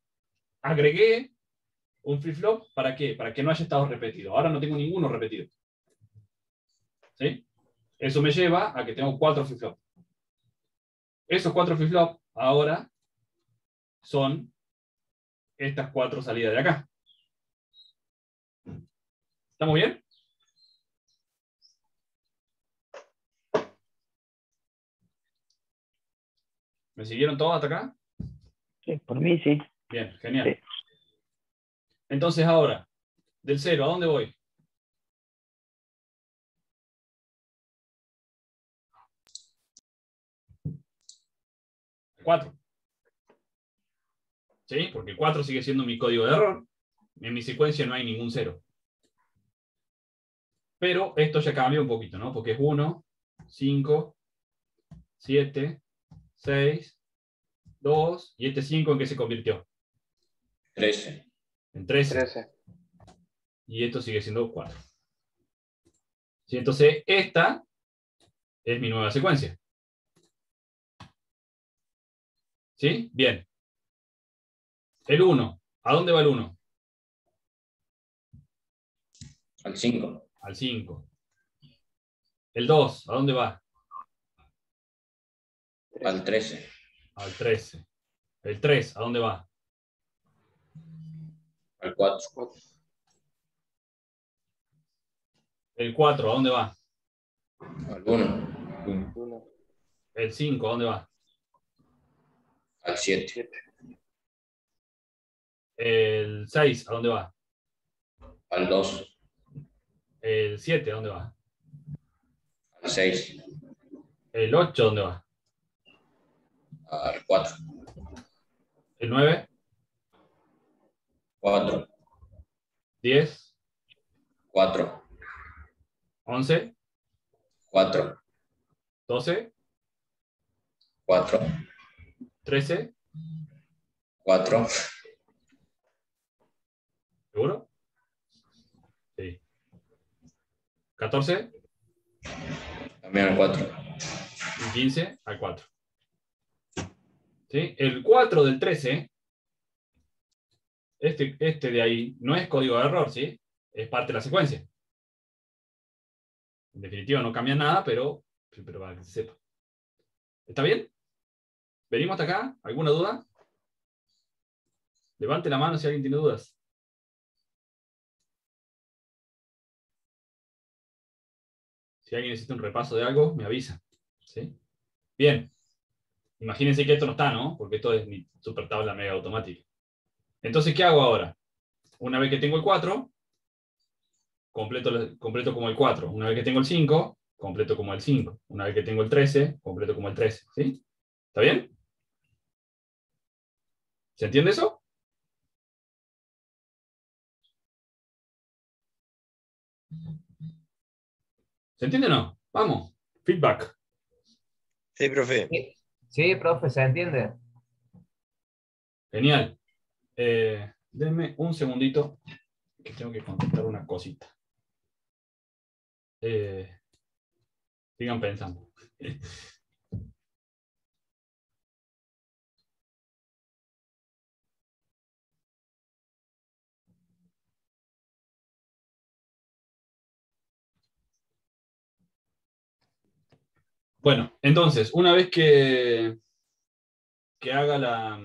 agregué un flip-flop, ¿para qué? Para que no haya estado repetido. Ahora no tengo ninguno repetido. ¿Sí? Eso me lleva a que tengo 4 flip-flop. Esos 4 flip-flop ahora son estas 4 salidas de acá. ¿Estamos bien? ¿Me siguieron todos hasta acá? Sí, por mí sí. Bien, genial. Sí. Entonces ahora, del 0, ¿a dónde voy? Al 4. ¿Sí? Porque el 4 sigue siendo mi código de error. En mi secuencia no hay ningún 0. Pero esto ya cambia un poquito, ¿no? Porque es 1, 5, 7, 6, 2, y este 5 ¿en qué se convirtió? 13. En 13. 13. Y esto sigue siendo 4. ¿Sí? Entonces, esta es mi nueva secuencia. ¿Sí? Bien. El 1. ¿A dónde va el 1? Al 5. Al 5. El 2. ¿A dónde va? Al 13. Al 13. El 3. ¿A dónde va? Al 4. El 4. ¿A dónde va? Al 1. 1. El 5. ¿A dónde va? Al 7. 7. El 6. ¿A dónde va? Al 2. El 7. ¿A dónde va? Al 6. El 8. ¿A dónde va? Al 4. El 9. 4. 10. 4. 11. 4. 12. 4. 13. 4. ¿Seguro? Sí. 14. También al 4. Y 15 al 4. ¿Sí? El 4 del 13, este de ahí, no es código de error, ¿sí? Es parte de la secuencia. En definitiva no cambia nada, pero para que se sepa. ¿Está bien? ¿Venimos hasta acá? ¿Alguna duda? Levante la mano si alguien tiene dudas. Si alguien necesita un repaso de algo, me avisa. ¿Sí? Bien. Imagínense que esto no está, ¿no? Porque esto es mi super tabla mega automática. Entonces, ¿qué hago ahora? Una vez que tengo el 4, completo como el 4. Una vez que tengo el 5, completo como el 5. Una vez que tengo el 13, completo como el 13. ¿Sí? ¿Está bien? ¿Se entiende eso? ¿Se entiende o no? Vamos. Feedback. Sí, profe. Sí, sí, profe, ¿se entiende? Genial. Denme un segundito que tengo que contestar una cosita. Sigan pensando. Bueno, entonces, una vez que haga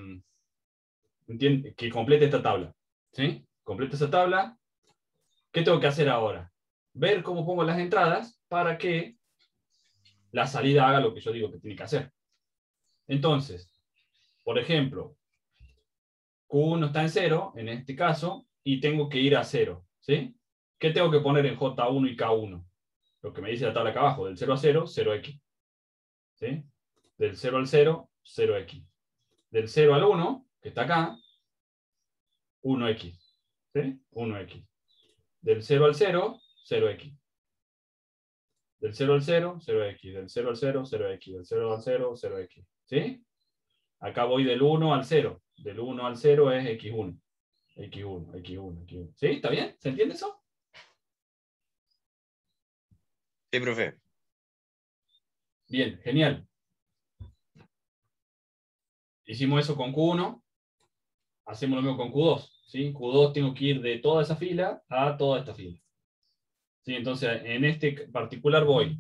que complete esta tabla, ¿sí? Complete esa tabla, ¿qué tengo que hacer ahora? Ver cómo pongo las entradas para que la salida haga lo que yo digo que tiene que hacer. Entonces, por ejemplo, Q1 está en 0, en este caso, y tengo que ir a 0, ¿sí? ¿Qué tengo que poner en J1 y K1? Lo que me dice la tabla acá abajo, del 0 a 0, 0x. ¿Sí? Del 0 al 0, 0x. Del 0 al 1, que está acá, 1x. ¿Sí? 1x. Del 0 al 0, 0x. Del 0 al 0, 0x. Del 0 al 0, 0x. Del 0 al 0, 0x. ¿Sí? Acá voy del 1 al 0. Del 1 al 0 es x1. x1, x1, x1. ¿Sí? ¿Está bien? ¿Se entiende eso? Sí, profe. Bien, genial. Hicimos eso con Q1. Hacemos lo mismo con Q2. ¿Sí? Q2 tengo que ir de toda esa fila a toda esta fila. ¿Sí? Entonces, en este particular voy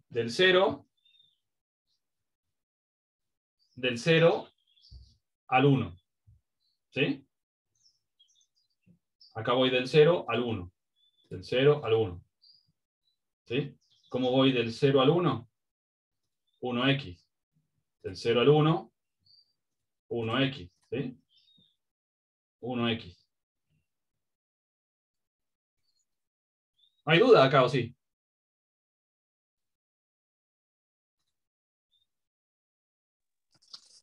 del 0 al 1. ¿Sí? Acá voy del 0 al 1. Del 0 al 1. ¿Sí? ¿Cómo voy del 0 al 1? 1x. Del 0 al 1, 1x. ¿Sí? 1x. ¿Hay duda acá o sí?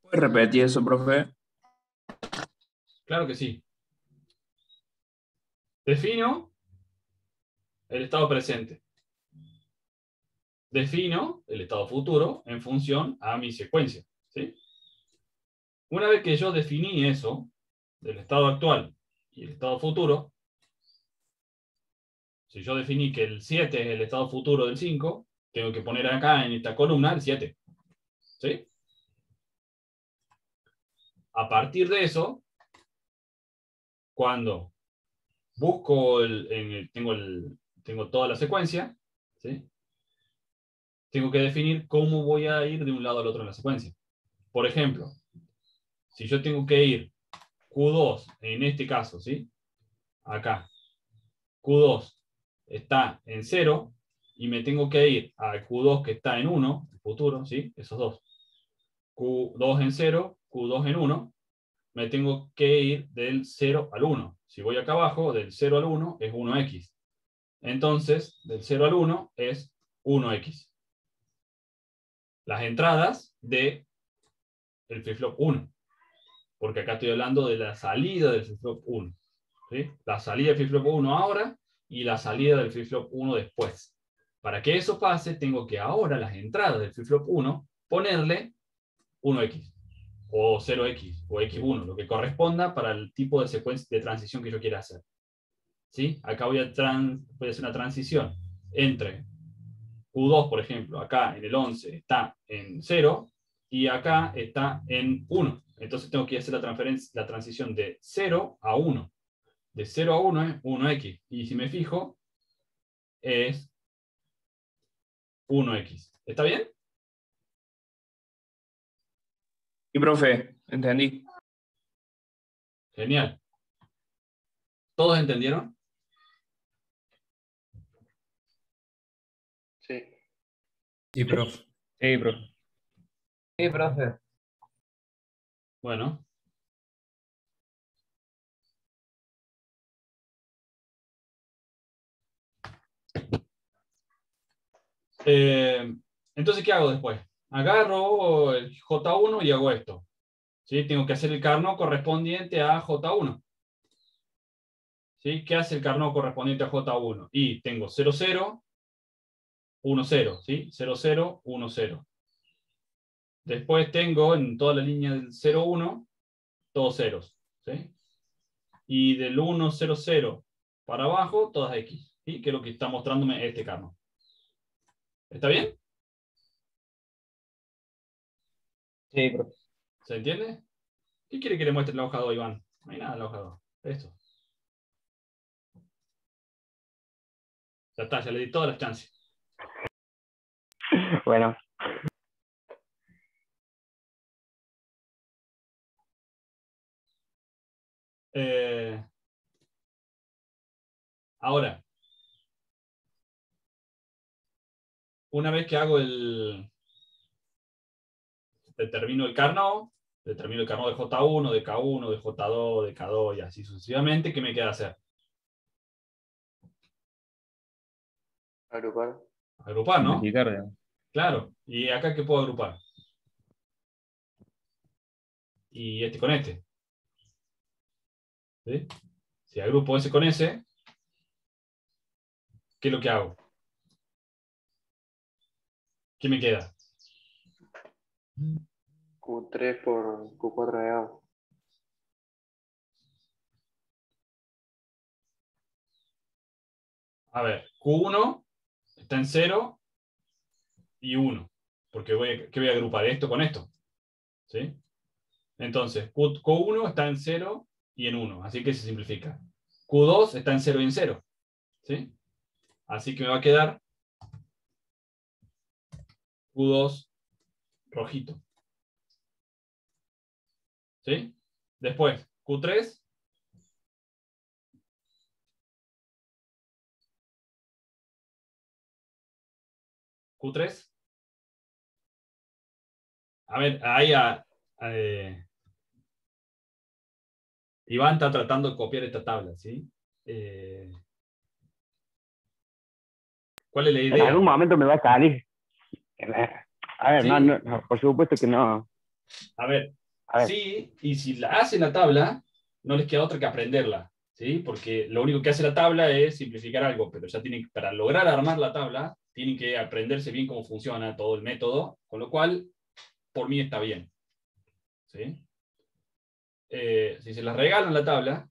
¿Puedes repetir eso, profe? Claro que sí. Defino el estado presente. Defino el estado futuro en función a mi secuencia. ¿Sí? Una vez que yo definí eso, del estado actual y el estado futuro, si yo definí que el 7 es el estado futuro del 5, tengo que poner acá en esta columna el 7. ¿Sí? A partir de eso, cuando busco tengo toda la secuencia, ¿sí? Tengo que definir cómo voy a ir de un lado al otro en la secuencia. Por ejemplo, si yo tengo que ir Q2, en este caso, ¿sí? Acá, Q2 está en 0, y me tengo que ir a Q2 que está en 1, el futuro, ¿sí? Esos dos. Q2 en 0, Q2 en 1, me tengo que ir del 0 al 1. Si voy acá abajo, del 0 al 1 es 1x. Entonces, del 0 al 1 es 1x. Las entradas de el flip-flop 1. Porque acá estoy hablando de la salida del flip-flop 1. ¿Sí? La salida del flip-flop 1 ahora y la salida del flip-flop 1 después. Para que eso pase, tengo que ahora las entradas del flip-flop 1 ponerle 1x, o 0x, o x1, lo que corresponda para el tipo de secuencia de transición que yo quiera hacer. ¿Sí? Acá voy a hacer una transición entre Q2, por ejemplo, acá en el 11 está en 0, y acá está en 1. Entonces tengo que hacer la transición de 0 a 1. De 0 a 1 es 1x. Y si me fijo, es 1x. ¿Está bien? Y profe, entendí. Genial. ¿Todos entendieron? Sí. Sí, profe. Sí, profe. Sí, profe. Bueno. Entonces, ¿qué hago después? Agarro el J1 y hago esto. ¿Sí? Tengo que hacer el Carnot correspondiente a J1. ¿Sí? ¿Qué hace el Carnot correspondiente a J1? Y tengo 0, 0, 1, 0. ¿Sí? 0, 0, 1, 0. Después tengo en toda la línea del 0, 1, todos ceros. ¿Sí? Y del 1, 0, 0 para abajo, todas X. ¿Sí? Que es lo que está mostrándome este Carnot. ¿Está bien? Sí, profe. ¿Se entiende? ¿Qué quiere que le muestre en la hoja 2, Iván? No hay nada en la hoja 2. Esto. Ya está, ya le di todas las chances. Bueno, Ahora, una vez que hago determino el Carnot, determino el Carnot de J1, de K1, de J2, de K2 y así sucesivamente, ¿qué me queda hacer? Agrupar. Agrupar, ¿no? Simplificar, digamos. Claro. ¿Y acá qué puedo agrupar? Y este con este. ¿Sí? Si agrupo ese con ese, ¿qué es lo que hago? ¿Qué me queda? Q3 por Q4 agregado. A ver, Q1 está en 0 y 1. Porque ¿qué voy a agrupar? Esto con esto. ¿Sí? Entonces, Q1 está en 0 y en 1. Así que se simplifica. Q2 está en 0 y en 0. ¿Sí? Así que me va a quedar Q2 rojito. ¿Sí? Después, Q3. Q3. A ver, ahí Iván está tratando de copiar esta tabla, ¿sí? ¿Cuál es la En algún idea? momento me va a salir. A ver, Sí. no, por supuesto que no. A ver, A ver, sí, y si la hacen la tabla, no les queda otra que aprenderla, ¿sí? Porque lo único que hace la tabla es simplificar algo, pero ya tienen, para lograr armar la tabla, tienen que aprenderse bien cómo funciona todo el método, con lo cual, por mí está bien, ¿sí? Si se las regalan la tabla,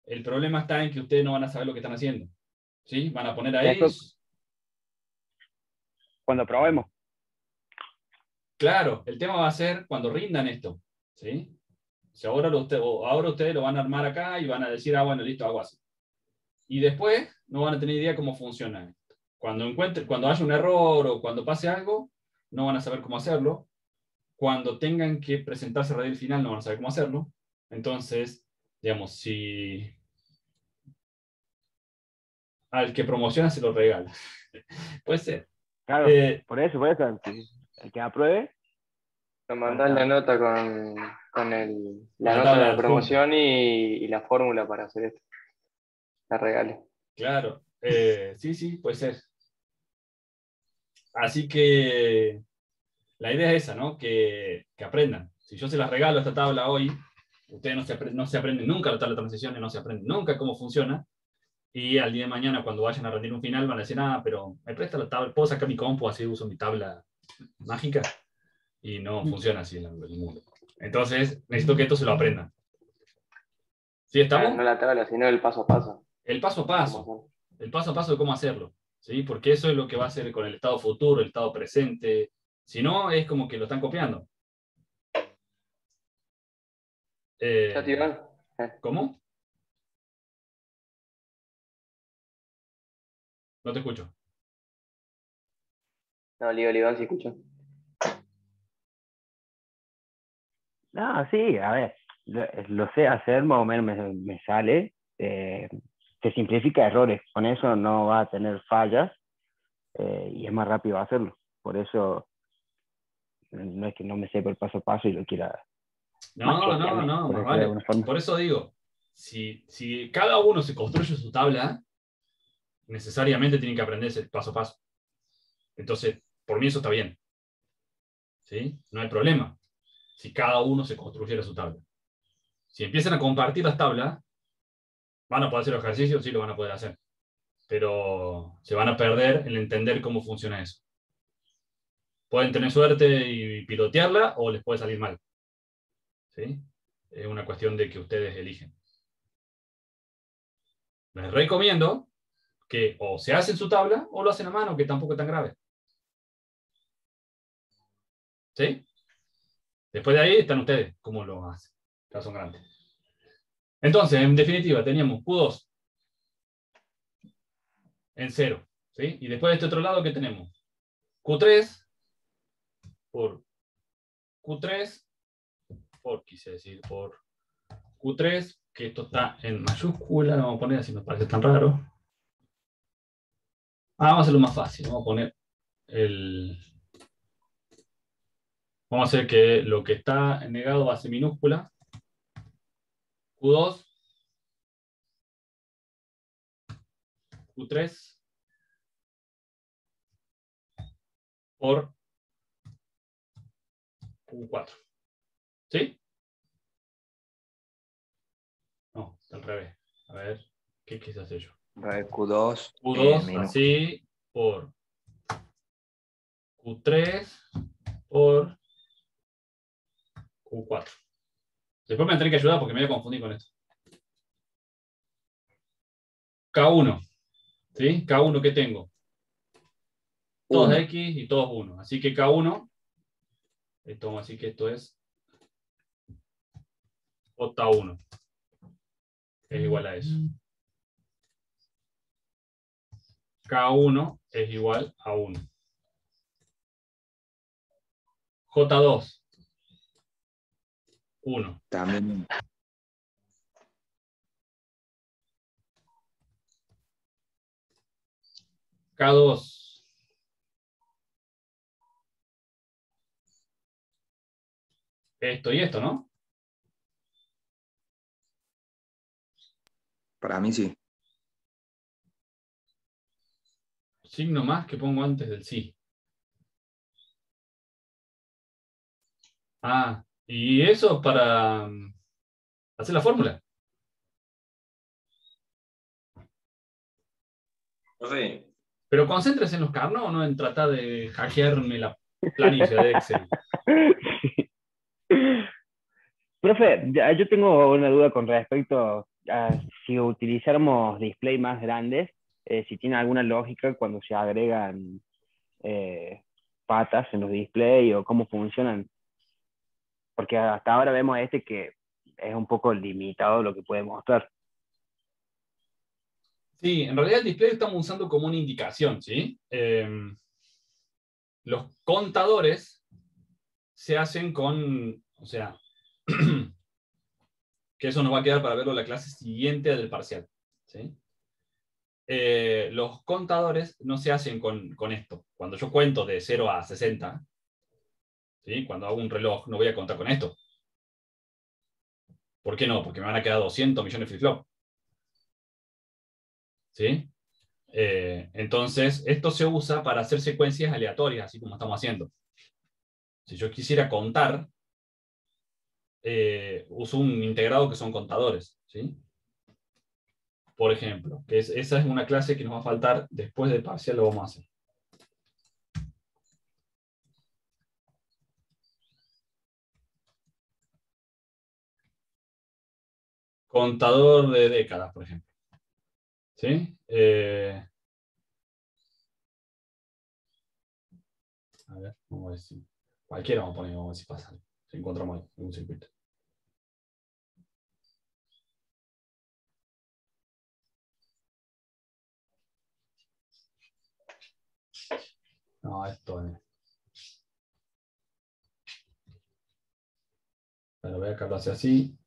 el problema está en que ustedes no van a saber lo que están haciendo, ¿sí? Van a poner ahí... eso cuando probemos. Claro, el tema va a ser cuando rindan esto, ¿sí? Si ahora ustedes lo van a armar acá y van a decir, bueno, listo, hago así. Y después no van a tener idea cómo funciona esto. Cuando haya un error o cuando pase algo, no van a saber cómo hacerlo. Cuando tengan que presentarse a el final, no van a saber cómo hacerlo. Entonces, digamos, si al que promociona se lo regala. Puede ser. Claro, por eso, el que apruebe, Nos mandás la nota con la La nota tabla de adjunta. promoción y la fórmula para hacer esto. La regale. Claro. Sí, puede ser. Así que la idea es esa, ¿no? Que aprendan. Si yo se las regalo esta tabla hoy, ustedes no se aprenden nunca la tabla de transiciones, no se aprenden nunca cómo funciona, y al día de mañana cuando vayan a rendir un final van a decir, pero me presta la tabla, puedo sacar mi compu, así uso mi tabla mágica, y no funciona así en el mundo. Entonces, necesito que esto se lo aprendan. ¿Sí estamos? No la tabla, sino el paso a paso. El paso a paso. El paso a paso de cómo hacerlo. ¿Sí? Porque eso es lo que va a hacer con el estado futuro, el estado presente. Si no, es como que lo están copiando. ¿Ya te Iván? ¿Cómo? No te escucho. No, le digo, Iván, si escucho. no, sí, a ver, lo sé hacer, más o menos me sale. Se simplifica errores, con eso no va a tener fallas y es más rápido hacerlo. Por eso no es que no me sepa el paso a paso y lo quiera machetear, No, por más decirlo de vale. alguna forma. Por eso digo, si cada uno se construye su tabla, necesariamente tienen que aprenderse paso a paso. Entonces, por mí eso está bien. ¿Sí? No hay problema. Si cada uno se construyera su tabla. Si empiezan a compartir las tablas, van a poder hacer ejercicios, sí lo van a poder hacer. Pero se van a perder en entender cómo funciona eso. Pueden tener suerte y pilotearla o les puede salir mal. ¿Sí? Es una cuestión de que ustedes eligen. Les recomiendo que o se hacen su tabla o lo hacen a mano, que tampoco es tan grave. ¿Sí? Después de ahí están ustedes, cómo lo hacen. Ya son grandes. Entonces, en definitiva, teníamos Q2 en 0. ¿Sí? Y después de este otro lado, ¿qué tenemos? Q3 por Q3 quise decir, por Q3, que esto está en mayúscula, lo vamos a poner así, me parece tan raro. Vamos a hacerlo más fácil, vamos a poner vamos a hacer que lo que está negado va a ser minúscula. Q2, Q3 por Q4. ¿Sí? No, está al revés. A ver, ¿qué quise hacer yo? Q2. Q2, así, por Q3, por Q4. Después me tendré que ayudar porque me voy a confundir con esto. K1. ¿Sí? K1, ¿qué tengo? Todos Uno. X y todos 1. Así que K1, tomo así que esto es J1. Es igual a eso. K1 es igual a 1. J2, 1. También. K2, esto y esto, ¿no? Para mí sí. Signo más que pongo antes del sí. Ah, y eso para hacer la fórmula. Profe, Pero concéntrese en los Carnot, no en tratar de hackearme la planilla de Excel. Sí. Profe, yo tengo una duda con respecto a si utilizáramos display más grandes, si tiene alguna lógica cuando se agregan eh, patas en los displays o cómo funcionan. Porque hasta ahora vemos que es un poco limitado lo que puede mostrar. Sí, en realidad el display lo estamos usando como una indicación, ¿sí? Los contadores se hacen con, o sea, que eso nos va a quedar para verlo en la clase siguiente del parcial, ¿sí? Los contadores no se hacen con esto. Cuando yo cuento de 0 a 60, ¿sí? Cuando hago un reloj no voy a contar con esto. ¿Por qué no? Porque me van a quedar 200 millones de flip-flop. ¿Sí? Entonces, esto se usa para hacer secuencias aleatorias, así como estamos haciendo. Si yo quisiera contar, uso un integrado que son contadores, ¿sí? Por ejemplo, esa es una clase que nos va a faltar después del parcial, lo vamos a hacer. Contador de décadas, por ejemplo. ¿Sí? A ver, vamos a ver si... Cualquiera vamos a poner, vamos a ver si pasa. Si encontramos ahí un circuito. No, esto es... Pero voy a que lo hace así.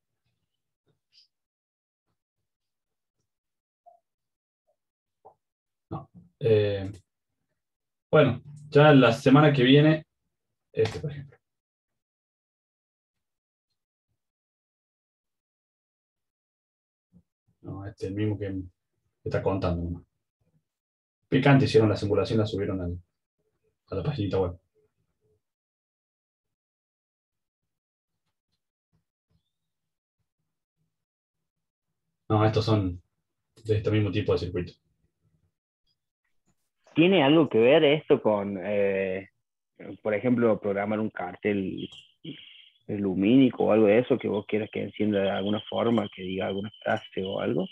No. Bueno, ya la semana que viene, por ejemplo. No, es el mismo que está contando, ¿no? Picante, hicieron la simulación, la subieron a la página web. No, estos son de este mismo tipo de circuito. ¿Tiene algo que ver esto con, por ejemplo, programar un cartel lumínico o algo de eso que vos quieras que encienda de alguna forma, que diga alguna frase o algo?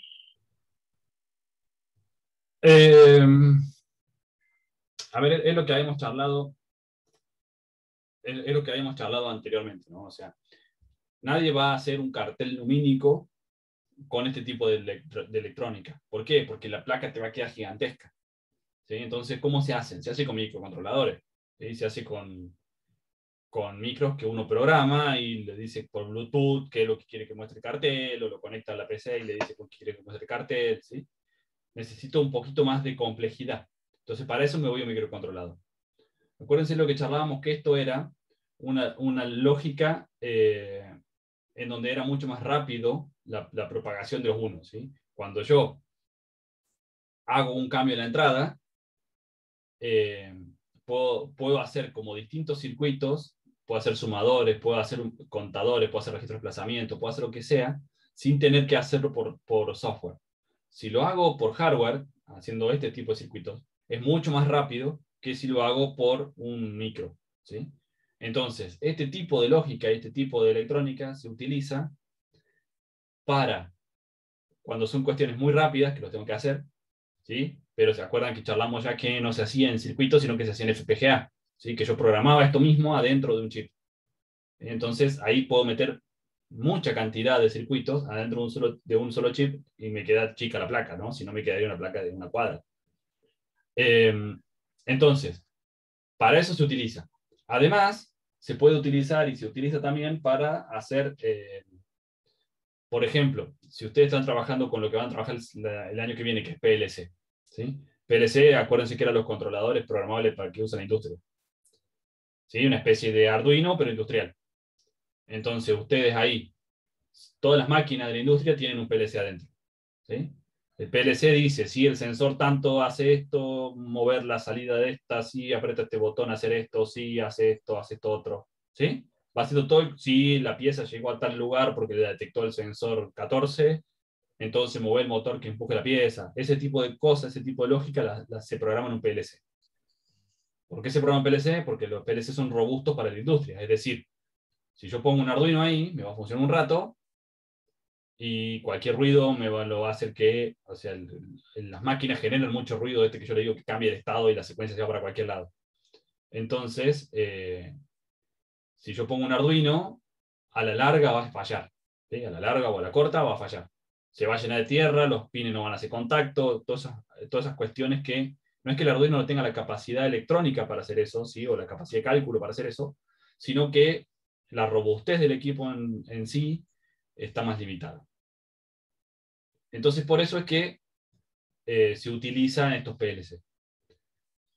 A ver, es lo que habíamos charlado. Es lo que habíamos charlado anteriormente, ¿no? O sea, nadie va a hacer un cartel lumínico con este tipo de electrónica. ¿Por qué? Porque la placa te va a quedar gigantesca. ¿Sí? Entonces, ¿cómo se hacen? Se hace con microcontroladores. ¿Sí? Se hace con micros que uno programa y le dice por Bluetooth qué es lo que quiere que muestre el cartel, o lo conecta a la PC y le dice qué quiere que muestre el cartel. ¿Sí? Necesito un poquito más de complejidad. Entonces, para eso me voy a un microcontrolador. Acuérdense lo que charlábamos, que esto era una lógica en donde era mucho más rápido la propagación de los unos. ¿Sí? Cuando yo hago un cambio en la entrada, puedo hacer como distintos circuitos, puedo hacer sumadores, puedo hacer contadores, puedo hacer registro de desplazamiento, puedo hacer lo que sea, sin tener que hacerlo por software. Si lo hago por hardware, haciendo este tipo de circuitos, es mucho más rápido que si lo hago por un micro. ¿Sí? Entonces, este tipo de lógica, este tipo de electrónica se utiliza para cuando son cuestiones muy rápidas, que lo tengo que hacer, ¿sí? Pero se acuerdan que charlamos ya que no se hacía en circuitos, sino que se hacía en FPGA, ¿sí? Que yo programaba esto mismo adentro de un chip. Entonces, ahí puedo meter mucha cantidad de circuitos adentro de un solo chip y me queda chica la placa, ¿no? Si no, me quedaría una placa de una cuadra. Entonces, para eso se utiliza. Además, se puede utilizar y se utiliza también para hacer, por ejemplo, si ustedes están trabajando con lo que van a trabajar el año que viene, que es PLC. ¿Sí? PLC, acuérdense que eran los controladores programables para que usa la industria. ¿Sí? Una especie de Arduino, pero industrial. Entonces, ustedes ahí, todas las máquinas de la industria tienen un PLC adentro. ¿Sí? El PLC dice, si el sensor tanto hace esto, mover la salida de esta, si aprieta este botón, hacer esto, si hace esto otro. ¿Sí? Va haciendo todo, si la pieza llegó a tal lugar porque le detectó el sensor 14, entonces mover el motor que empuje la pieza. Ese tipo de cosas, ese tipo de lógica se programa en un PLC. ¿Por qué se programa en PLC? Porque los PLC son robustos para la industria. Es decir, si yo pongo un Arduino ahí, me va a funcionar un rato, y cualquier ruido lo va a hacer que, o sea, las máquinas generan mucho ruido, que yo le digo que cambie de estado y la secuencia se va para cualquier lado. Entonces, si yo pongo un Arduino, a la larga va a fallar. ¿Sí? A la larga o a la corta va a fallar. Se va a llenar de tierra, los pines no van a hacer contacto, todas esas cuestiones que no es que el Arduino no tenga la capacidad electrónica para hacer eso, ¿sí? O la capacidad de cálculo para hacer eso, sino que la robustez del equipo en sí está más limitada. Entonces, por eso es que se utilizan estos PLC.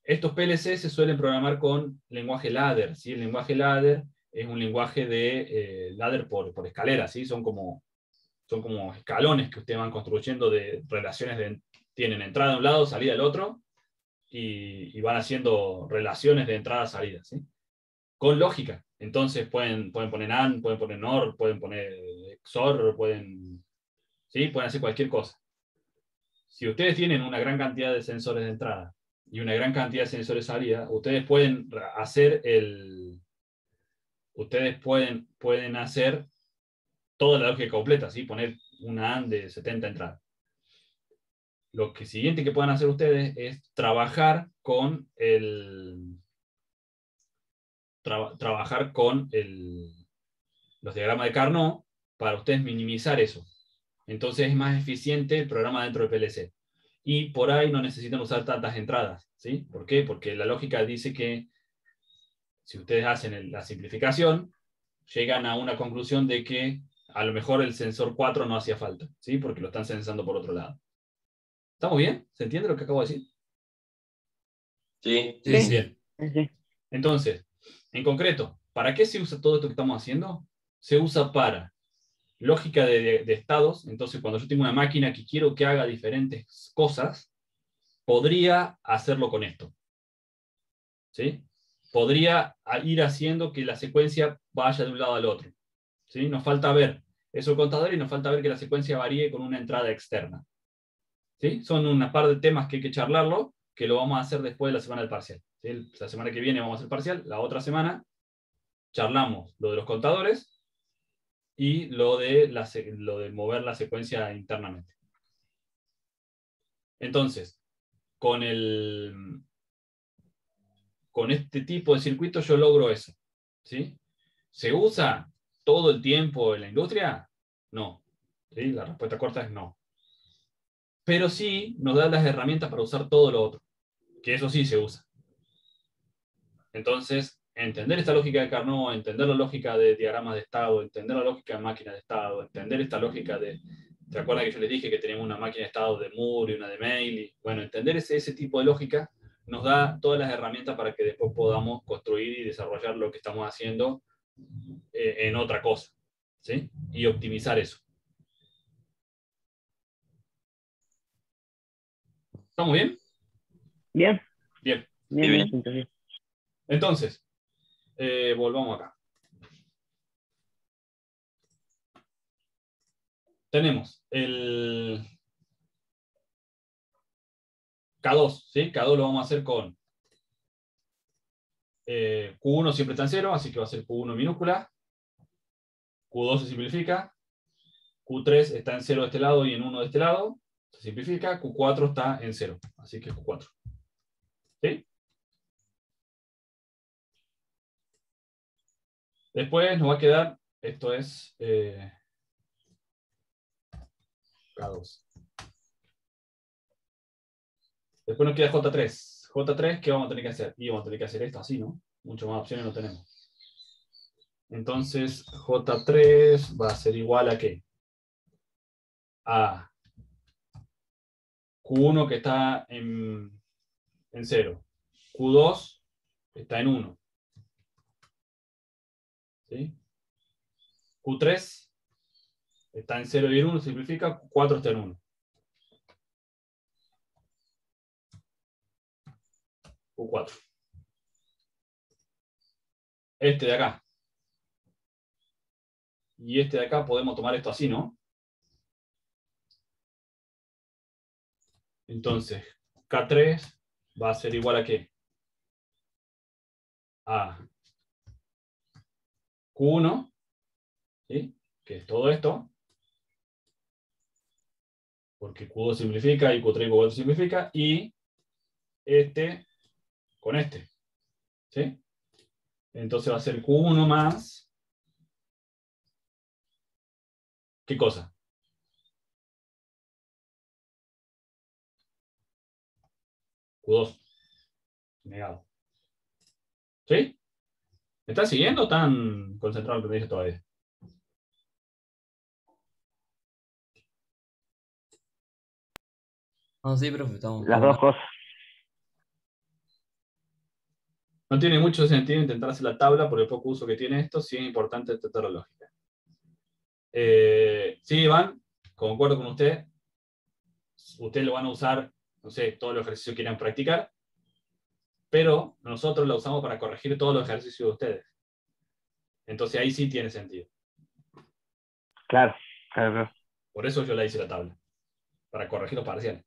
Estos PLC se suelen programar con lenguaje ladder, ¿sí? El lenguaje ladder es un lenguaje de ladder por escalera, ¿sí? Son como escalones que ustedes van construyendo de relaciones tienen entrada de un lado, salida del otro, y van haciendo relaciones de entrada-salida, ¿sí? Con lógica. Entonces pueden poner AND, pueden poner NOR, pueden poner XOR, ¿sí? Pueden hacer cualquier cosa. Si ustedes tienen una gran cantidad de sensores de entrada y una gran cantidad de sensores de salida, ustedes pueden hacer toda la lógica completa, ¿sí? Poner una AND de 70 entradas. Lo siguiente que pueden hacer ustedes es trabajar con los diagramas de Carnot para ustedes minimizar eso. Entonces es más eficiente el programa dentro del PLC. Y por ahí no necesitan usar tantas entradas. ¿Sí? ¿Por qué? Porque la lógica dice que si ustedes hacen la simplificación, llegan a una conclusión de que a lo mejor el sensor 4 no hacía falta, ¿sí? Porque lo están sensando por otro lado. ¿Estamos bien? ¿Se entiende lo que acabo de decir? Sí. Sí. Bien. Sí. Entonces, en concreto, ¿para qué se usa todo esto que estamos haciendo? Se usa para lógica de estados. Entonces, cuando yo tengo una máquina que quiero que haga diferentes cosas, podría hacerlo con esto. ¿Sí? Podría ir haciendo que la secuencia vaya de un lado al otro. ¿Sí? Nos falta ver eso el contador y nos falta ver que la secuencia varíe con una entrada externa. ¿Sí? Son una par de temas que hay que charlarlo, que lo vamos a hacer después de la semana del parcial. ¿Sí? La semana que viene vamos a hacer parcial, la otra semana charlamos lo de los contadores y lo de mover la secuencia internamente. Entonces, con este tipo de circuitos yo logro eso. ¿Sí? ¿Se usa todo el tiempo en la industria? No. ¿Sí? La respuesta corta es no. Pero sí nos da las herramientas para usar todo lo otro, que eso sí se usa. Entonces, entender esta lógica de Carnot, entender la lógica de diagramas de estado, entender la lógica de máquinas de estado, entender esta lógica de... ¿Se acuerdan que yo les dije que teníamos una máquina de estado de Moore y una de Meili? Bueno, entender ese tipo de lógica nos da todas las herramientas para que después podamos construir y desarrollar lo que estamos haciendo en otra cosa, ¿sí? Y optimizar eso. ¿Estamos bien? Bien. Bien. Bien. Entonces, volvamos acá. Tenemos el K2, ¿sí? K2 lo vamos a hacer con Q1 siempre está en 0, así que va a ser Q1 minúscula. Q2 se simplifica. Q3 está en 0 de este lado y en 1 de este lado. Se simplifica. Q4 está en 0, así que es Q4. ¿Sí? Después nos va a quedar, esto es K2. Después nos queda J3. J3, ¿qué vamos a tener que hacer? Y vamos a tener que hacer esto así, ¿no? Muchas más opciones no tenemos. Entonces, J3 va a ser igual a ¿qué? A Q1 que está en 0. Q2 está en 1. ¿Sí? Q3 está en 0 y en 1, simplifica. Q4 está en 1. Q4. Este de acá. Y este de acá podemos tomar esto así, ¿no? Entonces, K3 va a ser igual a ¿qué? A Q1, ¿sí? Que es todo esto, porque Q2 simplifica y Q3 y Q4 simplifica, y este con este, ¿sí? Entonces va a ser Q1 más, ¿qué cosa? Q2, negado. ¿Sí? ¿Me están siguiendo o están concentrados en lo que me dice todavía? No, sí, profe, estamos. Las dos cosas. No tiene mucho sentido intentar hacer la tabla por el poco uso que tiene esto, sí es importante tratar la lógica. Sí, Iván, concuerdo con usted. Ustedes lo van a usar, no sé, todos los ejercicios que quieran practicar, pero nosotros la usamos para corregir todos los ejercicios de ustedes. Entonces ahí sí tiene sentido. Claro, claro. Por eso yo la hice la tabla, para corregir los parciales.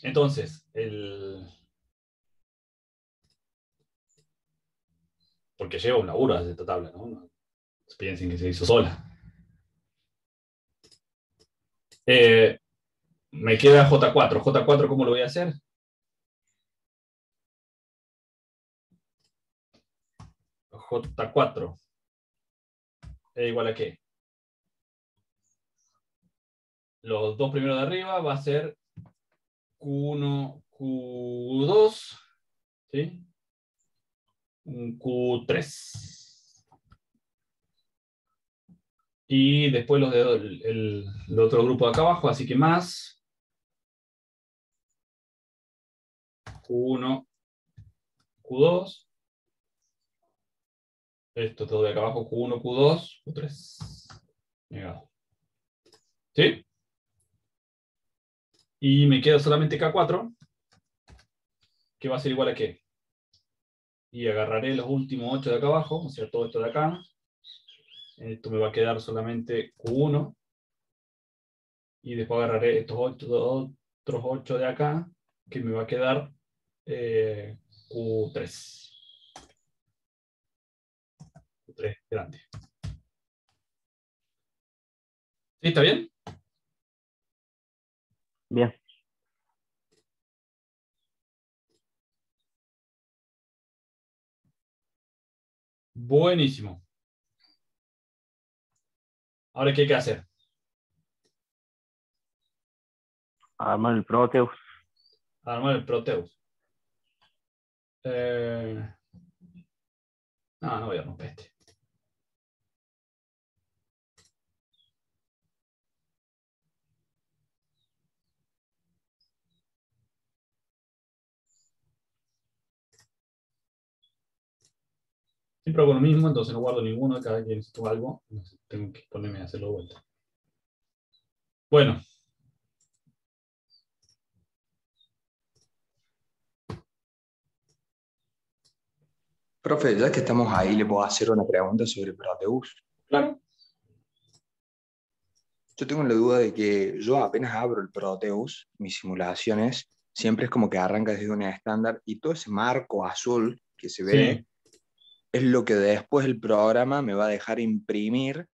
Entonces, porque lleva un laburo hacer esta tabla, ¿no? No piensen que se hizo sola. Me queda J4. J4, ¿cómo lo voy a hacer? J4 es igual a ¿qué? Los dos primeros de arriba va a ser Q1, Q2, ¿sí? Un Q3. Y después el otro grupo de acá abajo, así que más Q1, Q2. Esto todo de acá abajo, Q1, Q2, Q3. Negado. ¿Sí? Y me queda solamente K4, que va a ser igual a ¿qué? Y agarraré los últimos 8 de acá abajo, o sea, todo esto de acá. Esto me va a quedar solamente Q1. Y después agarraré estos otros 8 de acá, que me va a quedar Q3. Q3 grande. ¿Sí? ¿Está bien? Bien. Buenísimo. Ahora, ¿qué hay que hacer? Armar el Proteus. Armar el Proteus. No voy a romper este. Siempre hago lo mismo, entonces no guardo ninguno. Cada vez que necesito algo, tengo que ponerme a hacerlo de vuelta. Bueno. Profe, ya que estamos ahí, le puedo hacer una pregunta sobre Proteus. Claro. Yo tengo la duda de que yo apenas abro el Proteus, mis simulaciones, siempre es como que arranca desde un estándar y todo ese marco azul que se ve Sí. es lo que después el programa me va a dejar imprimir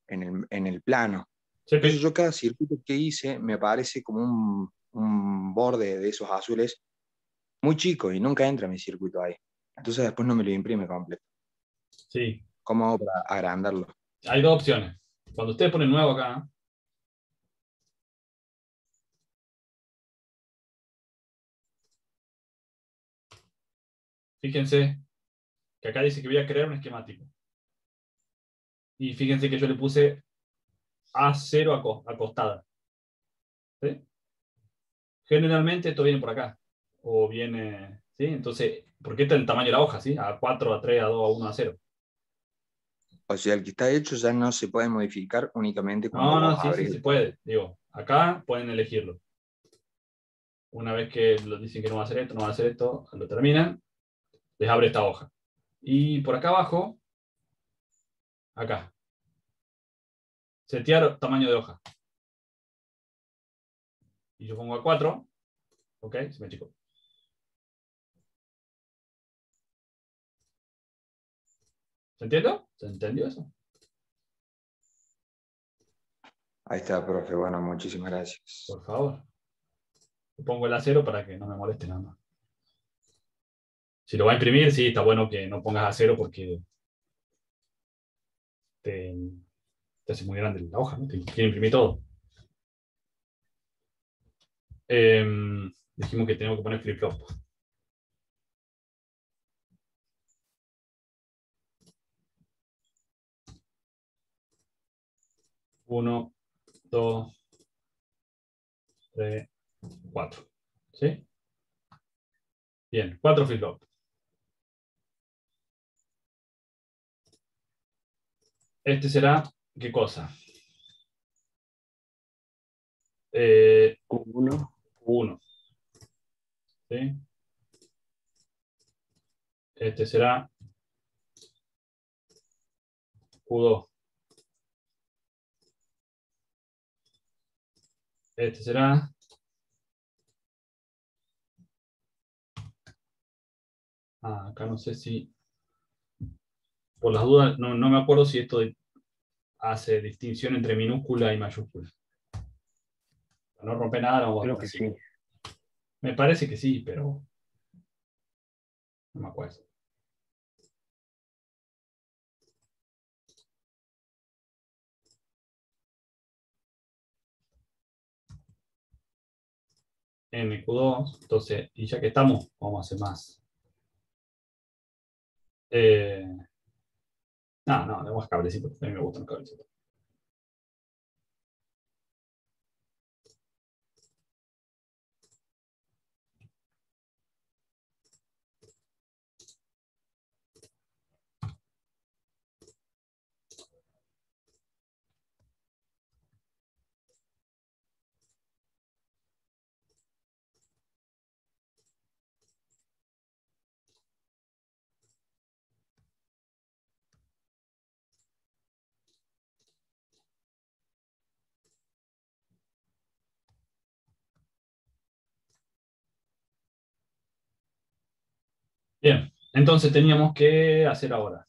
en el plano. Sí, Entonces yo cada circuito que hice me parece como un borde de esos azules muy chico y nunca entra mi circuito ahí. Entonces después no me lo imprime completo. Sí. ¿Cómo hago para agrandarlo? Hay dos opciones. Cuando ustedes ponen nuevo acá, fíjense que acá dice que voy a crear un esquemático. Y fíjense que yo le puse A0 acostada. ¿Sí? Generalmente esto viene por acá. O viene, ¿sí? Entonces, ¿por qué está el tamaño de la hoja? ¿Sí? A4, A3, A2, A1, A0. O sea, el que está hecho ya no se puede modificar únicamente cuando No, no, vos sí, sí abrís se el puede. código. Digo, acá pueden elegirlo. Una vez que lo dicen que no va a hacer esto, no va a hacer esto, lo terminan, les abre esta hoja. Y por acá abajo, acá, setear tamaño de hoja. Y yo pongo A4, ok, se me achicó. ¿Se entiende? ¿Se entendió eso? Ahí está, profe. Bueno, muchísimas gracias. Por favor. Le pongo el A0 para que no me moleste nada más. Si lo va a imprimir, sí, está bueno que no pongas A0 porque te, te hace muy grande la hoja, ¿no? Te quiere imprimir todo. Dijimos que tenemos que poner flip-flop. Uno, dos, tres, cuatro. ¿Sí? Bien, 4 flip-flop. Este será, ¿qué cosa? Q1. Q1. ¿Sí? Este será Q2. Este será acá no sé si, por las dudas, no me acuerdo si esto hace distinción entre minúscula y mayúscula. Para no romper nada, vamos Creo que así. sí. Me parece que sí, pero no me acuerdo. MQ2, entonces, y ya que estamos, vamos a hacer más. No, tenemos cablecitos, a mí me gustan los cablecitos. Bien, entonces teníamos que hacer ahora.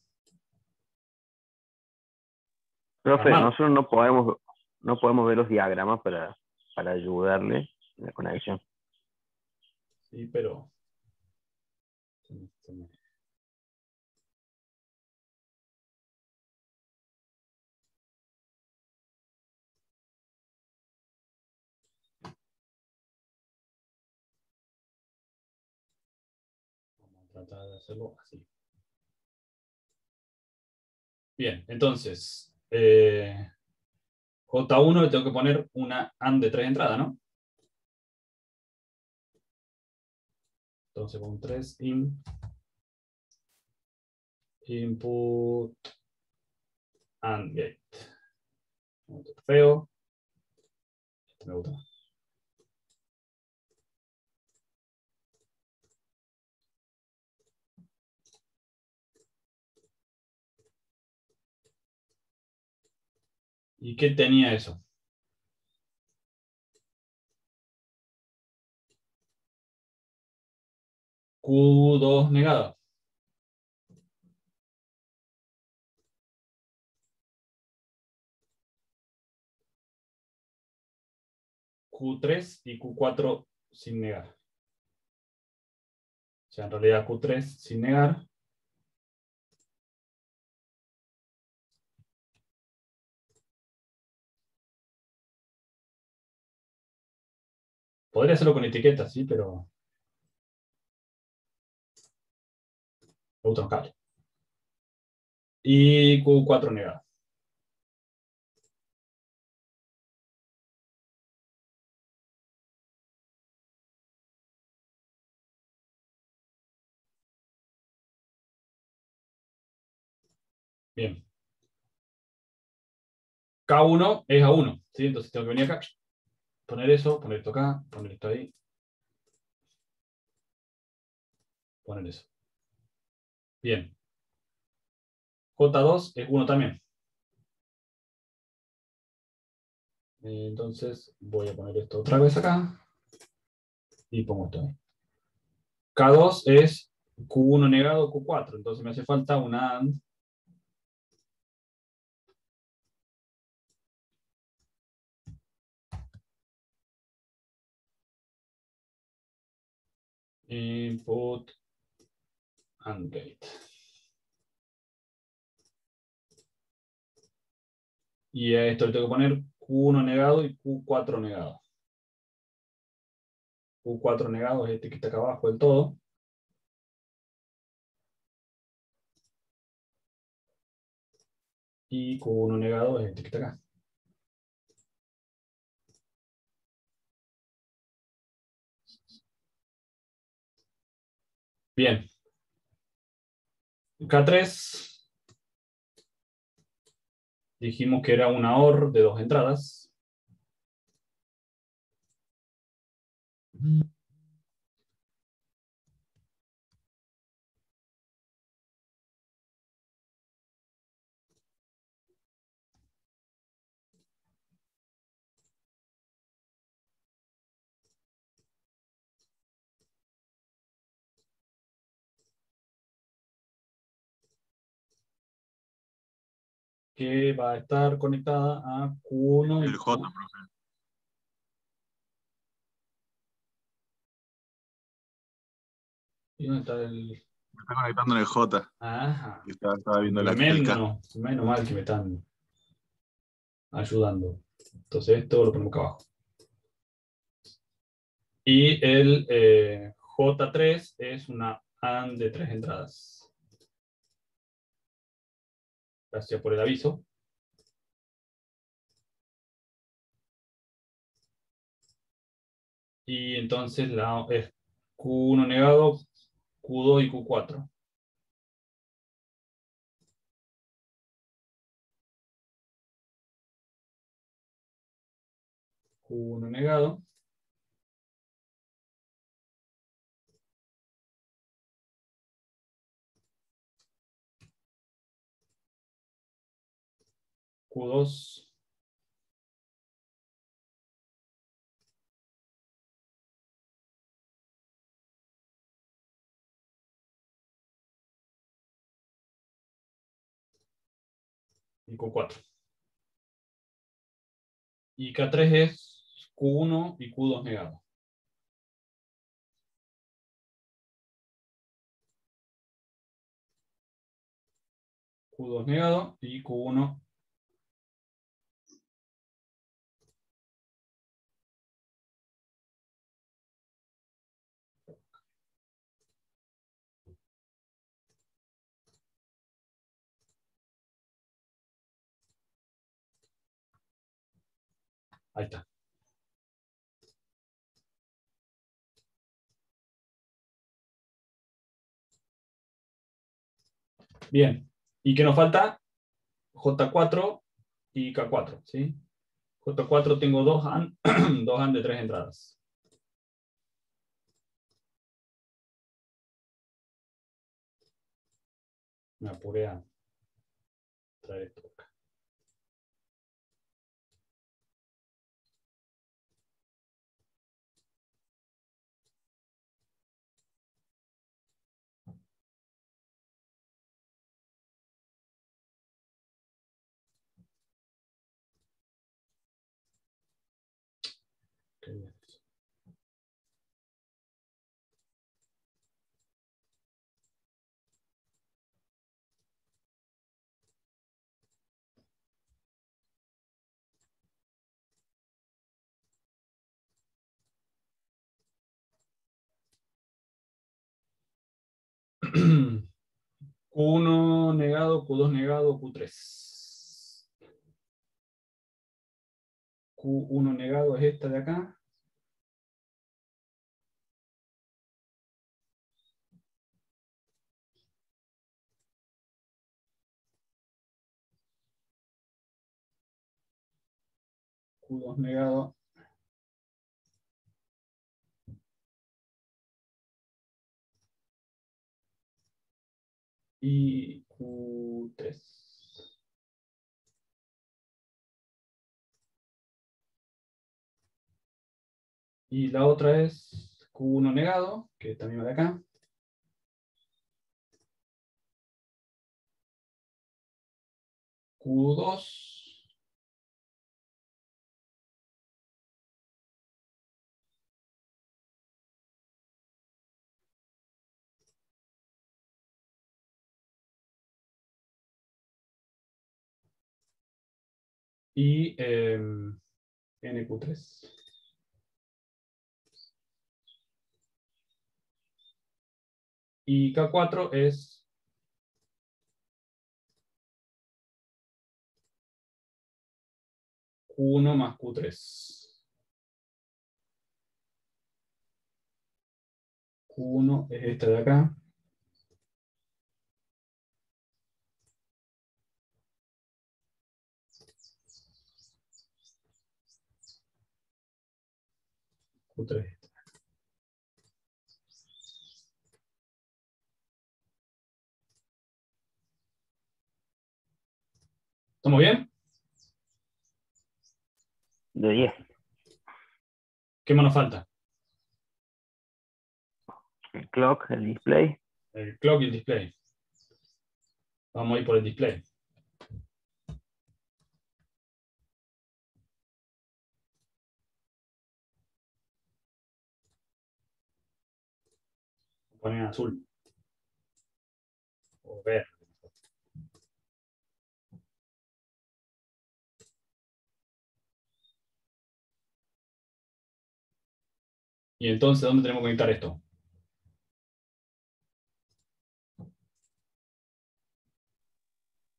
Profe, Armar. nosotros no podemos ver los diagramas para ayudarle en la conexión. Sí, pero se me- vamos a tratar de hacerlo así. Bien, entonces, J1 le tengo que poner una AND de 3 entradas, ¿no? Entonces con 3 input AND gate. Otro feo. Este me gusta más. ¿Y qué tenía eso? Q2 negada. Q3 y Q4 sin negar. O sea, en realidad Q3 sin negar. Podría hacerlo con etiquetas, sí, pero gustan los cables. Y Q4 negado. Bien. K1 es A1, ¿sí? Entonces tengo que venir acá, poner eso, poner esto acá, poner esto ahí, poner eso. Bien. J2 es 1 también. Entonces voy a poner esto otra vez acá y pongo esto ahí. K2 es Q1 negado, Q4. Entonces me hace falta una AND. Input AND gate. Y a esto le tengo que poner Q1 negado y Q4 negado. Q4 negado es este que está acá abajo del todo. Y Q1 negado es este que está acá. Bien. K3. Dijimos que era una OR de 2 entradas. Que va a estar conectada a Q1 y El J, profe. ¿Y dónde está el...? Me está conectando en el J. Ajá. Y estaba viendo el K. Menos mal que me están ayudando. Entonces esto lo ponemos acá abajo. Y el J3 es una AND de 3 entradas. Gracias por el aviso. Y entonces es Q1 negado, Q2 y Q4. Q1 negado. Q2 y Q4. Y K3 es Q1 y Q2 negado. Q2 negado y Q1 ahí está. Bien. ¿Y qué nos falta? J4 y K4, ¿sí? J4 tengo dos AND, dos AND de 3 entradas. Me apuré a traer esto acá. Qué bien. Q1 negado, Q2 negado, Q3. Q1 negado es esta de acá. Q2 negado. Y Q3. Y la otra es Q1 negado, que también va de acá. Q2. Y NQ3. Y K4 es Q1 más Q3. Q1 es este de acá. Q3. ¿Estamos bien? De 10. ¿Qué más nos falta? El clock, el display. El clock y el display. Vamos a ir por el display. Ponen azul. O verde. Y entonces, ¿dónde tenemos que conectar esto?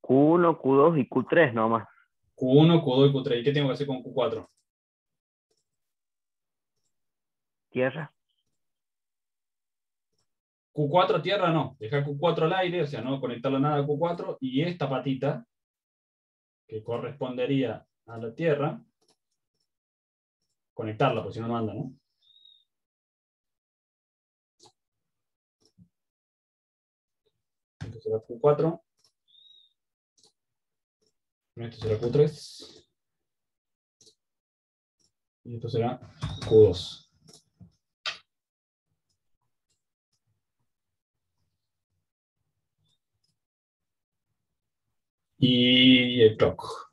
Q1, Q2 y Q3 nomás. Q1, Q2 y Q3. ¿Y qué tengo que hacer con Q4? Tierra. Q4 tierra no. Dejar Q4 al aire, o sea, no conectarlo a nada a Q4. Y esta patita, que correspondería a la tierra, conectarla, porque si no, no anda, ¿no? Esto será Q4. Esto será Q3. Y esto será Q2. Y el clock.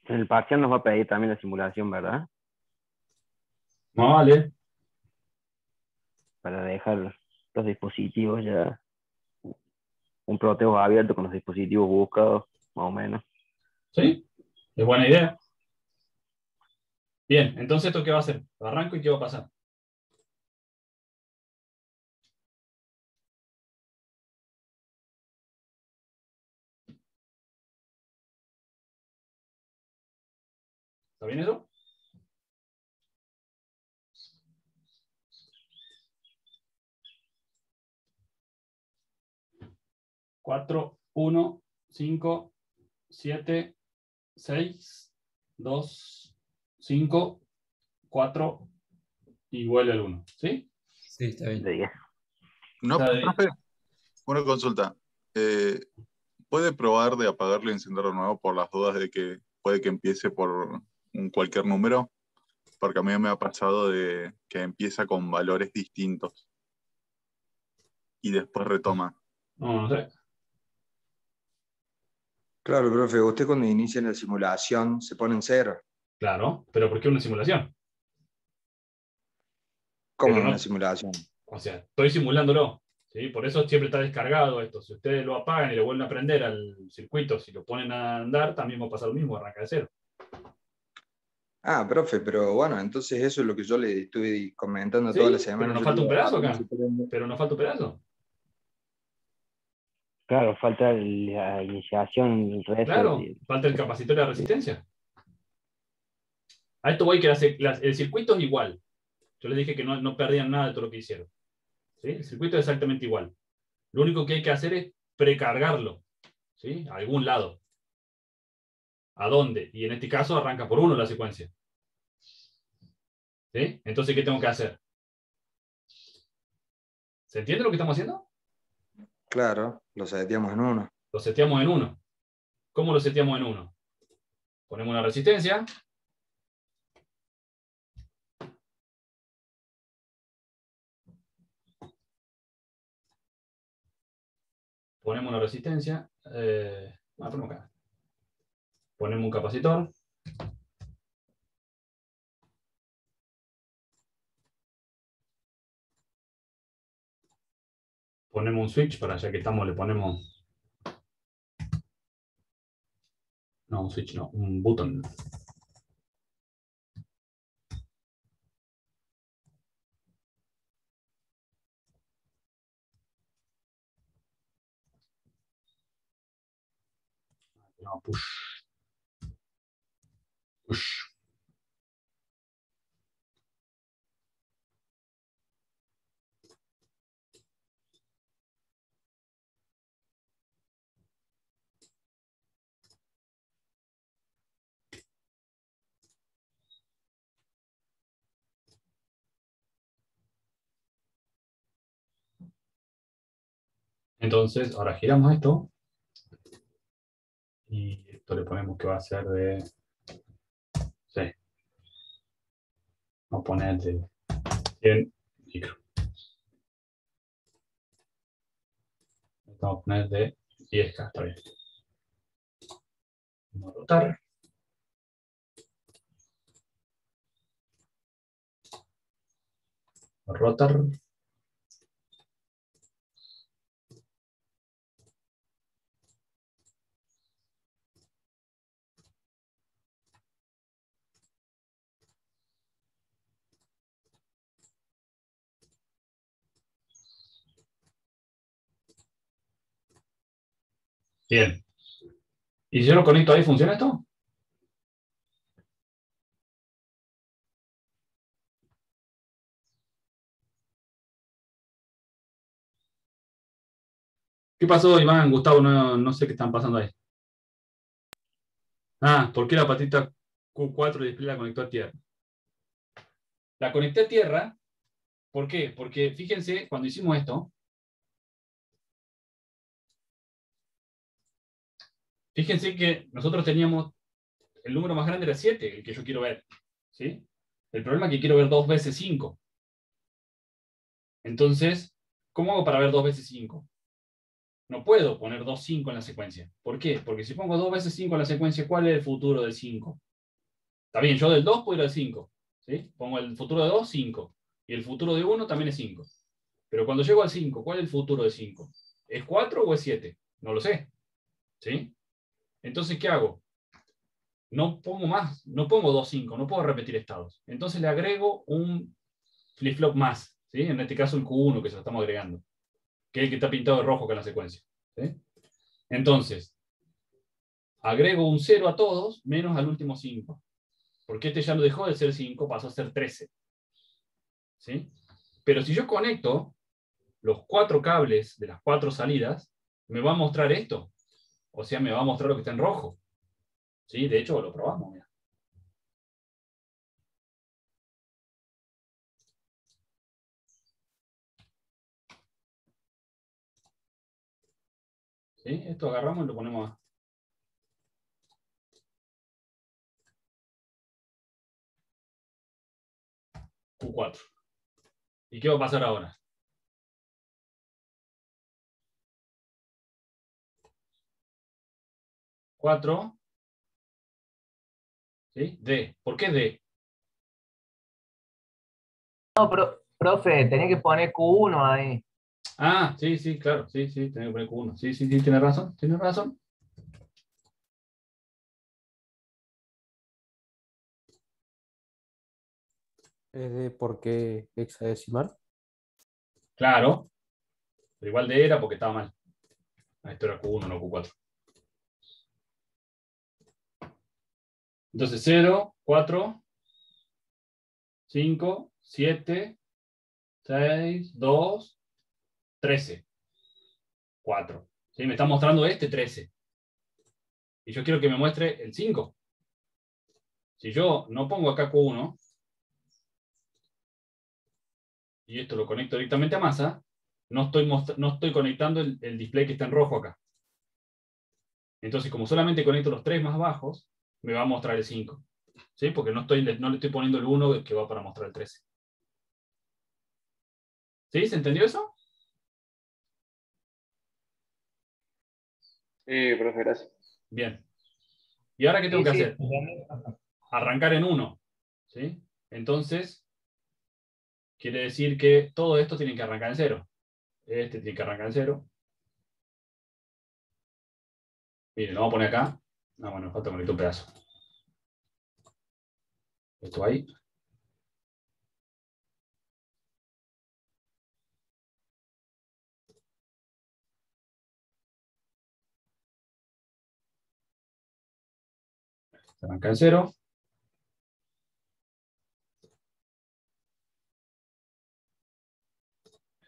En el parcial nos va a pedir también la simulación, ¿verdad? No vale. Para dejar los dispositivos ya. Un proteo abierto con los dispositivos buscados, más o menos. ¿Sí? Es buena idea. Bien, entonces, ¿esto qué va a hacer? Arranco y ¿qué va a pasar? ¿Está bien eso? Cuatro, 1, 5, 7, 6, 2, 5, 4 y vuelve el 1. ¿Sí? Sí, está bien. De 10. No, Está bien. profe, una consulta. ¿Puede probar de apagarlo y encenderlo de nuevo por las dudas de que puede que empiece por cualquier número? Porque a mí me ha pasado de que empieza con valores distintos y después retoma. No, no sé. Claro, profe, usted cuando inicia la simulación se pone en cero. Claro, pero ¿por qué una simulación? ¿Cómo Pero en una no, simulación? o sea, estoy simulándolo, ¿sí? Por eso siempre está descargado esto. Si ustedes lo apagan y lo vuelven a prender al circuito, si lo ponen a andar, también va a pasar lo mismo, arranca de cero. Ah, profe, pero bueno, entonces eso es lo que yo le estuve comentando toda la Sí, pero semana. nos Yo falta un digo, pedazo apenas acá. se prende. Pero nos falta un pedazo. Claro, falta la iniciación, el reset. Claro, falta el capacitor de resistencia. A esto voy que el circuito es igual. Yo les dije que no perdían nada de todo lo que hicieron. ¿Sí? El circuito es exactamente igual. Lo único que hay que hacer es precargarlo, ¿sí? A algún lado. ¿A dónde? Y en este caso arranca por 1 la secuencia. ¿Sí? Entonces, ¿qué tengo que hacer? ¿Se entiende lo que estamos haciendo? Claro, lo seteamos en 1. Lo seteamos en 1. ¿Cómo lo seteamos en 1? Ponemos una resistencia. Ponemos una resistencia. Ponemos acá. Ponemos un capacitor. Ponemos un switch, para ya que estamos le ponemos... No, un switch no, un button. No, push. Push. Entonces, ahora giramos esto. Y esto le ponemos que va a ser de... Sí. Vamos a poner de 100 micro. Vamos a poner de 10K, está bien. Vamos a rotar. Rotar. Bien. ¿Y si yo lo conecto ahí, funciona esto? ¿Qué pasó, Iván, Gustavo? No sé qué están pasando ahí. Ah, ¿por qué la patita Q4 de display la conectó a tierra? La conecté a tierra, ¿por qué? Porque fíjense, cuando hicimos esto, fíjense que nosotros teníamos, el número más grande era 7, el que yo quiero ver. ¿Sí? El problema es que quiero ver 2 veces 5. Entonces, ¿cómo hago para ver 2 veces 5? No puedo poner 2 5 en la secuencia. ¿Por qué? Porque si pongo 2 veces 5 en la secuencia, ¿cuál es el futuro del 5? Está bien, yo del 2 puedo ir al 5. ¿Sí? Pongo el futuro de 2, 5. Y el futuro de 1 también es 5. Pero cuando llego al 5, ¿cuál es el futuro de 5? ¿Es 4 o es 7? No lo sé. ¿Sí? Entonces, ¿qué hago? No pongo más, no pongo 2 5, no puedo repetir estados. Entonces le agrego un flip-flop más. ¿Sí? En este caso el Q1 que se lo estamos agregando. Que es el que está pintado de rojo acá en la secuencia. ¿Sí? Entonces, agrego un 0 a todos, menos al último 5. Porque este ya lo dejó de ser 5, pasó a ser 13. ¿Sí? Pero si yo conecto los 4 cables de las 4 salidas, me va a mostrar esto. O sea, me va a mostrar lo que está en rojo. ¿Sí? De hecho, lo probamos. Mira. ¿Sí? Esto agarramos y lo ponemos a... Q4. ¿Y qué va a pasar ahora? 4. ¿Sí? D. ¿Por qué D? No, profe, tenía que poner Q1 ahí. Ah, sí, sí, claro. Sí, sí, tengo que poner Q1. Sí, sí, sí, tiene razón. Tiene razón. ¿Es de por qué hexadecimal? Claro. Pero igual D era porque estaba mal. Ah, esto era Q1, no Q4. Entonces 0, 4, 5, 7, 6, 2, 13. 4. ¿Sí? Me está mostrando este 13. Y yo quiero que me muestre el 5. Si yo no pongo acá Q1 y esto lo conecto directamente a masa, no estoy conectando el display que está en rojo acá. Entonces, como solamente conecto los 3 más bajos, me va a mostrar el 5. ¿Sí? Porque no le estoy poniendo el 1 que va para mostrar el 13. ¿Sí? ¿Se entendió eso? Sí, profe, gracias. Bien. ¿Y ahora qué tengo que hacer? Arrancar en 1. ¿Sí? Entonces, quiere decir que todo esto tiene que arrancar en 0. Este tiene que arrancar en 0. Miren, lo vamos a poner acá. No, bueno, falta conectar un pedazo. Esto ahí. Se arranca en 0.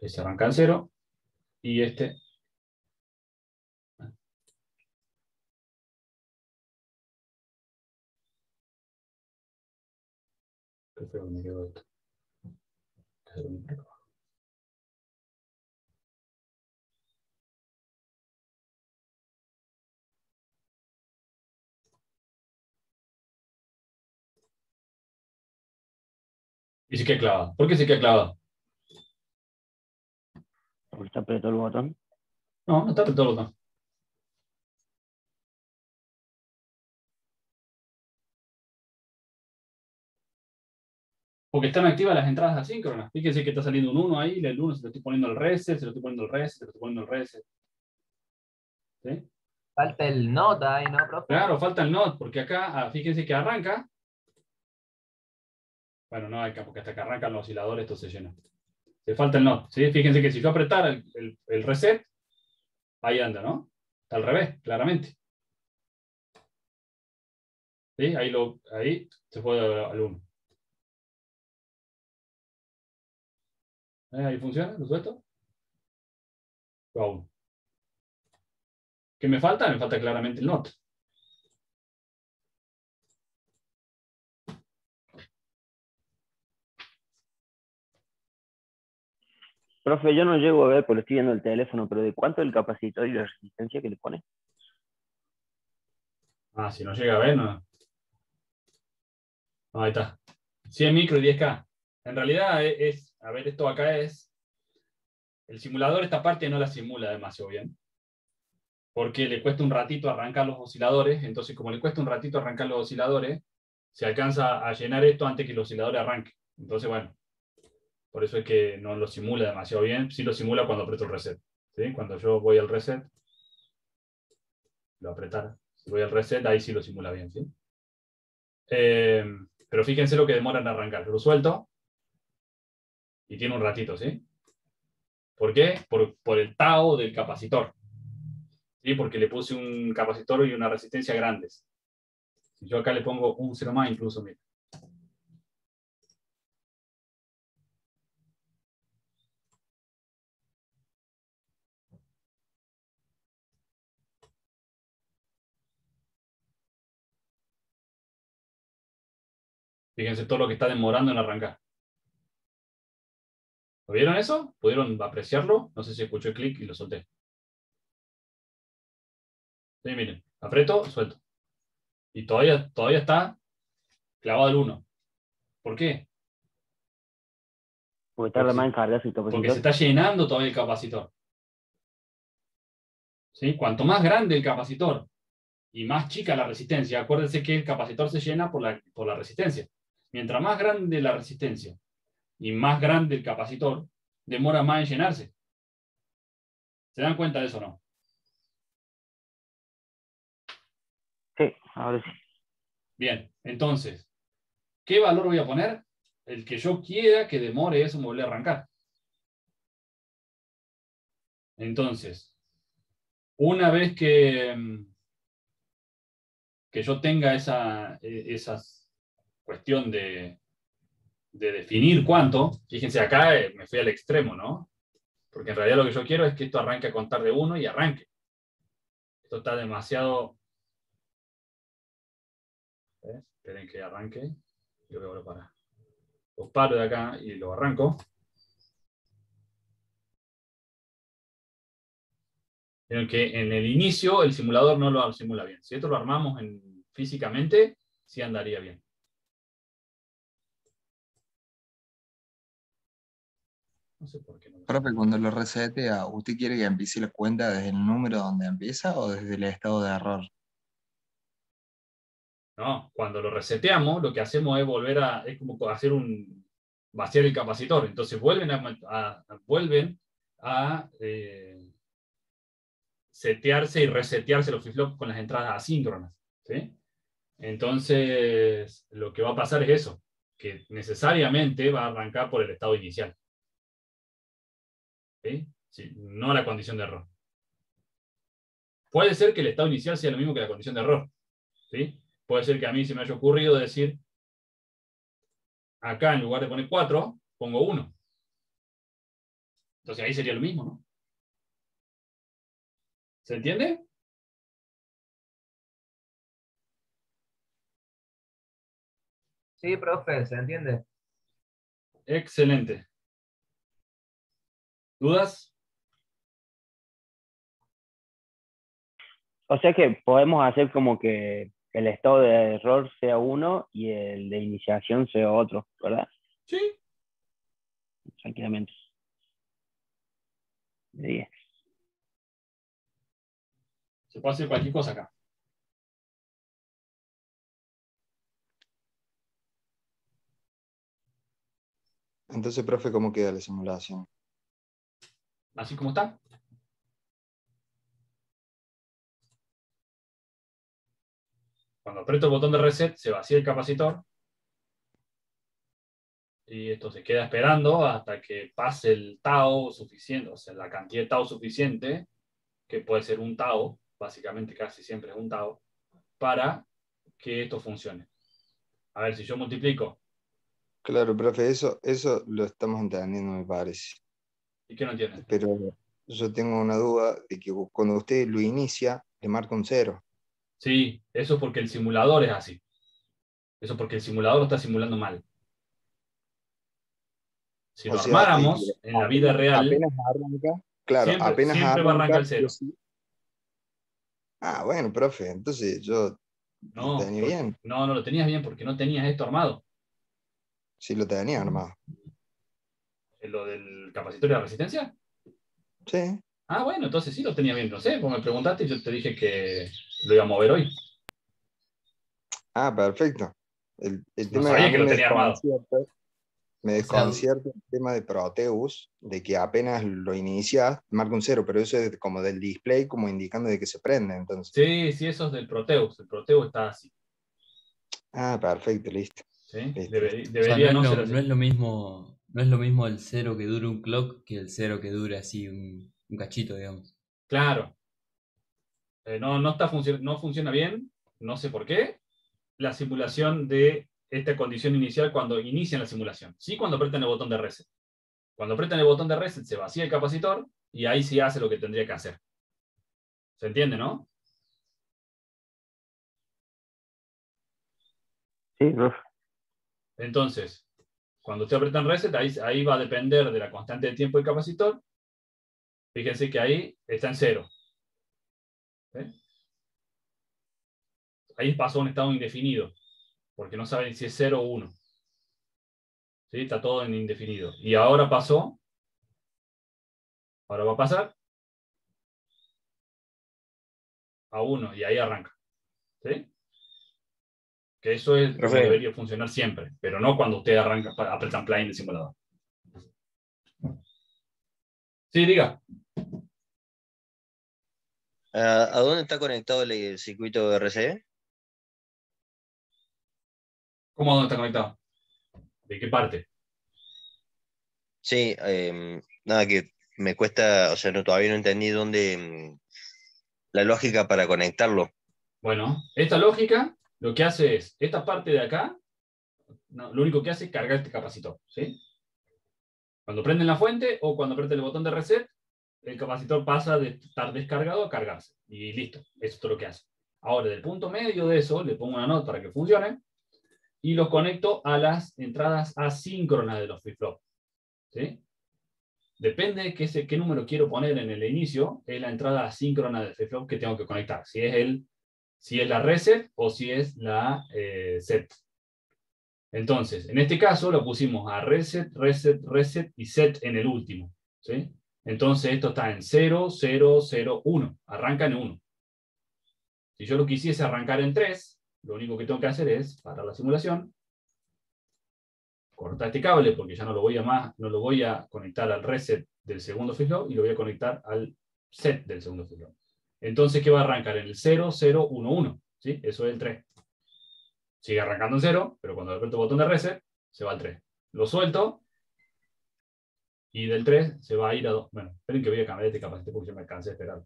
Se arranca en 0. Y este. Qué feo que me quedó esto. Y se queda clavado. ¿Por qué se queda clavado? Porque está apretado el botón. No, no está apretado el botón. Porque están activas las entradas asíncronas. Fíjense que está saliendo un 1 ahí, el 1 se lo estoy poniendo al reset, se lo estoy poniendo al reset, se lo estoy poniendo al reset. ¿Sí? Falta el nota ahí, ¿no, profe? Claro, falta el not, porque acá, fíjense que arranca. Bueno, no, acá, porque hasta que arrancan los osciladores esto se llena. Le falta el not. ¿Sí? Fíjense que si yo apretara el reset, ahí anda, ¿no? Está al revés, claramente. ¿Sí? Ahí se fue al 1. Ahí funciona, ¿lo suelto? Va a 1. ¿Qué me falta? Me falta claramente el not. Profe, yo no llego a ver, porque estoy viendo el teléfono, pero ¿de cuánto es el capacitor y la resistencia que le pone? Ah, si no llega a ver, no. No, ahí está. 100 micro y 10K. En realidad a ver, esto acá es, el simulador esta parte no la simula demasiado bien. Porque le cuesta un ratito arrancar los osciladores, entonces como le cuesta un ratito arrancar los osciladores, se alcanza a llenar esto antes que el oscilador arranque. Entonces, bueno, por eso es que no lo simula demasiado bien. Sí lo simula cuando aprieto el reset. ¿Sí? Cuando yo voy al reset, lo apretar. Si voy al reset, ahí sí lo simula bien. ¿Sí? Pero fíjense lo que demora en arrancar. Yo lo suelto y tiene un ratito. ¿Sí? ¿Por qué? Por el tau del capacitor. ¿Sí? Porque le puse un capacitor y una resistencia grandes. Si yo acá le pongo un 0 más, incluso, mira. Fíjense todo lo que está demorando en arrancar. ¿Lo vieron eso? ¿Pudieron apreciarlo? No sé si escuchó el clic y lo solté. Sí, miren. Aprieto, suelto. Y todavía está clavado el 1. ¿Por qué? Porque tarda más en cargarse el capacitor. Porque se está llenando todavía el capacitor. ¿Sí? Cuanto más grande el capacitor y más chica la resistencia, acuérdense que el capacitor se llena por la resistencia. Mientras más grande la resistencia y más grande el capacitor, demora más en llenarse. ¿Se dan cuenta de eso o no? Sí, ahora sí. Bien, entonces, ¿qué valor voy a poner? El que yo quiera que demore eso en volver a arrancar. Entonces, una vez que yo tenga esa cuestión de definir cuánto, fíjense acá me fui al extremo, ¿no? Porque en realidad lo que yo quiero es que esto arranque a contar de 1 y arranque. Esto está demasiado... ¿Ves? Esperen que arranque. Yo voy a parar. Lo paro de acá y lo arranco. En que en el inicio el simulador no lo simula bien. Si esto lo armamos físicamente, sí andaría bien. No sé por qué no lo Profe, cuando lo resetea, ¿usted quiere que empiece la cuenta desde el número donde empieza o desde el estado de error? No, cuando lo reseteamos, lo que hacemos es es como hacer vaciar el capacitor. Entonces vuelven a setearse y resetearse los flip-flops con las entradas asíncronas. ¿Sí? Entonces, lo que va a pasar es eso, que necesariamente va a arrancar por el estado inicial. ¿Sí? Sí, no la condición de error. Puede ser que el estado inicial sea lo mismo que la condición de error. ¿Sí? Puede ser que a mí se me haya ocurrido decir, acá en lugar de poner 4, pongo 1. Entonces ahí sería lo mismo, ¿no? ¿Se entiende? Sí, profe, ¿se entiende? Excelente. ¿Dudas? O sea que podemos hacer como que el estado de error sea uno y el de iniciación sea otro, ¿verdad? Sí. Tranquilamente. Bien. Se puede hacer cualquier cosa acá. Entonces, profe, ¿cómo queda la simulación? Así como está. Cuando aprieto el botón de reset, se vacía el capacitor. Y esto se queda esperando hasta que pase el tau suficiente, o sea, la cantidad de tau suficiente, que puede ser un tau, básicamente casi siempre es un tau, para que esto funcione. A ver, si yo multiplico. Claro, profe, eso lo estamos entendiendo, me parece. ¿Y qué no entienden? Pero yo tengo una duda de que cuando usted lo inicia, le marca un 0. Sí, eso es porque el simulador es así. Eso es porque el simulador lo está simulando mal. Si O lo sea, armáramos en la vida real, apenas arranca, claro, apenas siempre va a arrancar arranca. el 0. Ah, bueno, profe, entonces yo lo No, tenía bien. no lo tenías bien porque no tenías esto armado. Sí, lo tenía armado. ¿Lo del capacitor de resistencia? Sí. Ah, bueno, entonces sí lo tenía bien. No sé, vos me preguntaste y yo te dije que lo iba a mover hoy. Ah, perfecto. El No tema sabía a que mí lo tenía armado. me O sea, desconcierta el tema de Proteus, de que apenas lo inicias, marca un 0, pero eso es como del display, como indicando de que se prende, entonces. Sí, sí, eso es del Proteus. El Proteus está así. Ah, perfecto, listo. ¿Sí? Listo, listo. o sea, Debería no ser así. no es lo mismo, no es lo mismo el 0 que dure un clock que el 0 que dure así un cachito, digamos. Claro. No funciona bien, no sé por qué, la simulación de esta condición inicial cuando inician la simulación. Sí, cuando apretan el botón de reset. Cuando apretan el botón de reset se vacía el capacitor y ahí sí hace lo que tendría que hacer. ¿Se entiende, no? Sí, profe. Entonces, cuando usted aprieta en reset, ahí va a depender de la constante de tiempo del capacitor. Fíjense que ahí está en 0. ¿Sí? Ahí pasó a un estado indefinido, porque no saben si es 0 o 1. ¿Sí? Está todo en indefinido. Y ahora pasó, ahora va a pasar a 1 y ahí arranca. ¿Sí? Que eso es como Profe. debería funcionar siempre, pero no cuando usted arranca, apretan play en el simulador. Sí, diga. ¿A dónde está conectado el circuito de RCE? ¿Cómo dónde está conectado? ¿De qué parte? Sí, nada, que me cuesta, o sea, no, todavía no entendí dónde, la lógica para conectarlo. Bueno, esta lógica lo que hace es, esta parte de acá, no, lo único que hace es cargar este capacitor, ¿sí? Cuando prenden la fuente o cuando aprieten el botón de reset, el capacitor pasa de estar descargado a cargarse. Y listo, eso es todo lo que hace. Ahora, del punto medio de eso, le pongo una nota para que funcione y lo conecto a las entradas asíncronas de los flip-flops, ¿sí? Depende de qué número quiero poner en el inicio, es la entrada asíncrona del flip-flop que tengo que conectar. Si es la reset o si es la set. Entonces, en este caso lo pusimos a reset, reset, reset y set en el último, ¿sí? Entonces esto está en 0, 0, 0, 1. Arranca en 1. Si yo lo quisiese arrancar en 3, lo único que tengo que hacer es parar la simulación, cortar este cable porque ya no lo voy a conectar al reset del segundo flip-flop y lo voy a conectar al set del segundo flip-flop. Entonces, ¿qué va a arrancar? En el 0, 0, 1, 1. ¿Sí? Eso es el 3. Sigue arrancando en 0, pero cuando aprieto el botón de reset, se va al 3. Lo suelto y del 3 se va a ir a 2. Bueno, esperen que voy a cambiar este capacitor porque ya me cansé de esperar.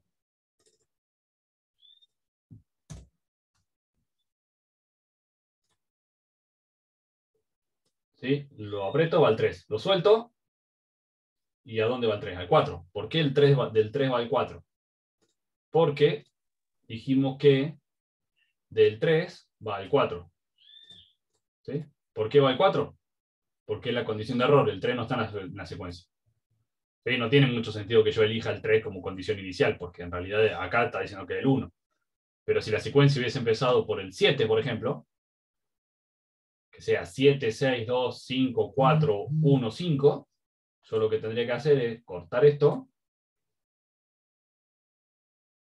¿Sí? Lo aprieto, va al 3. Lo suelto. ¿Y a dónde va el 3? Al 4. ¿Por qué el 3 del 3 va al 4? Porque dijimos que del 3 va al 4. ¿Sí? ¿Por qué va al 4? Porque es la condición de error. El 3 no está en la secuencia. ¿Sí? No tiene mucho sentido que yo elija el 3 como condición inicial, porque en realidad acá está diciendo que es el 1. Pero si la secuencia hubiese empezado por el 7, por ejemplo, que sea 7, 6, 2, 5, 4, 1, 5, yo lo que tendría que hacer es cortar esto.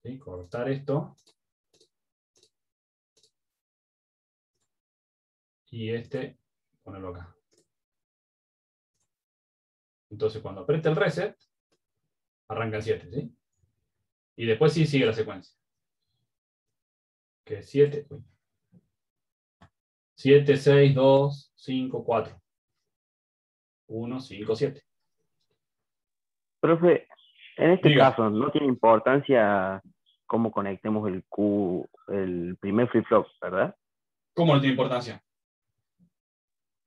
¿Sí? Cortar esto. Y ponerlo acá. Entonces, cuando apriete el reset, arranca el 7, ¿sí? Y después sí sigue la secuencia. Que es 7. 7, 6, 2, 5, 4. 1, 5, 7. Profe, en este Diga. caso, no tiene importancia cómo conectemos el primer flip-flop, ¿verdad? ¿Cómo no tiene importancia?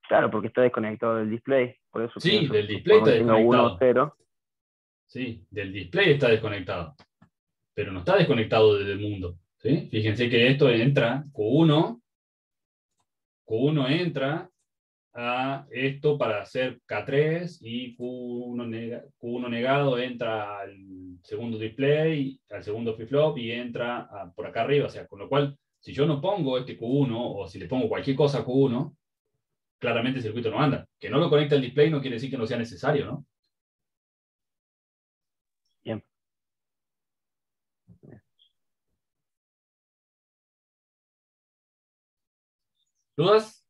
Claro, porque está desconectado del display. Por eso Sí, pienso del que display por está más que tenga 1 o desconectado. 0. Sí, del display está desconectado. Pero no está desconectado del mundo. ¿Sí? Fíjense que esto entra, Q1 entra a esto para hacer K3 y Q1 negado entra al segundo display, al segundo flip-flop y entra por acá arriba. O sea, con lo cual, si yo no pongo este Q1 o si le pongo cualquier cosa a Q1, claramente el circuito no anda. Que no lo conecte al display no quiere decir que no sea necesario, ¿no? Bien. ¿Dudas?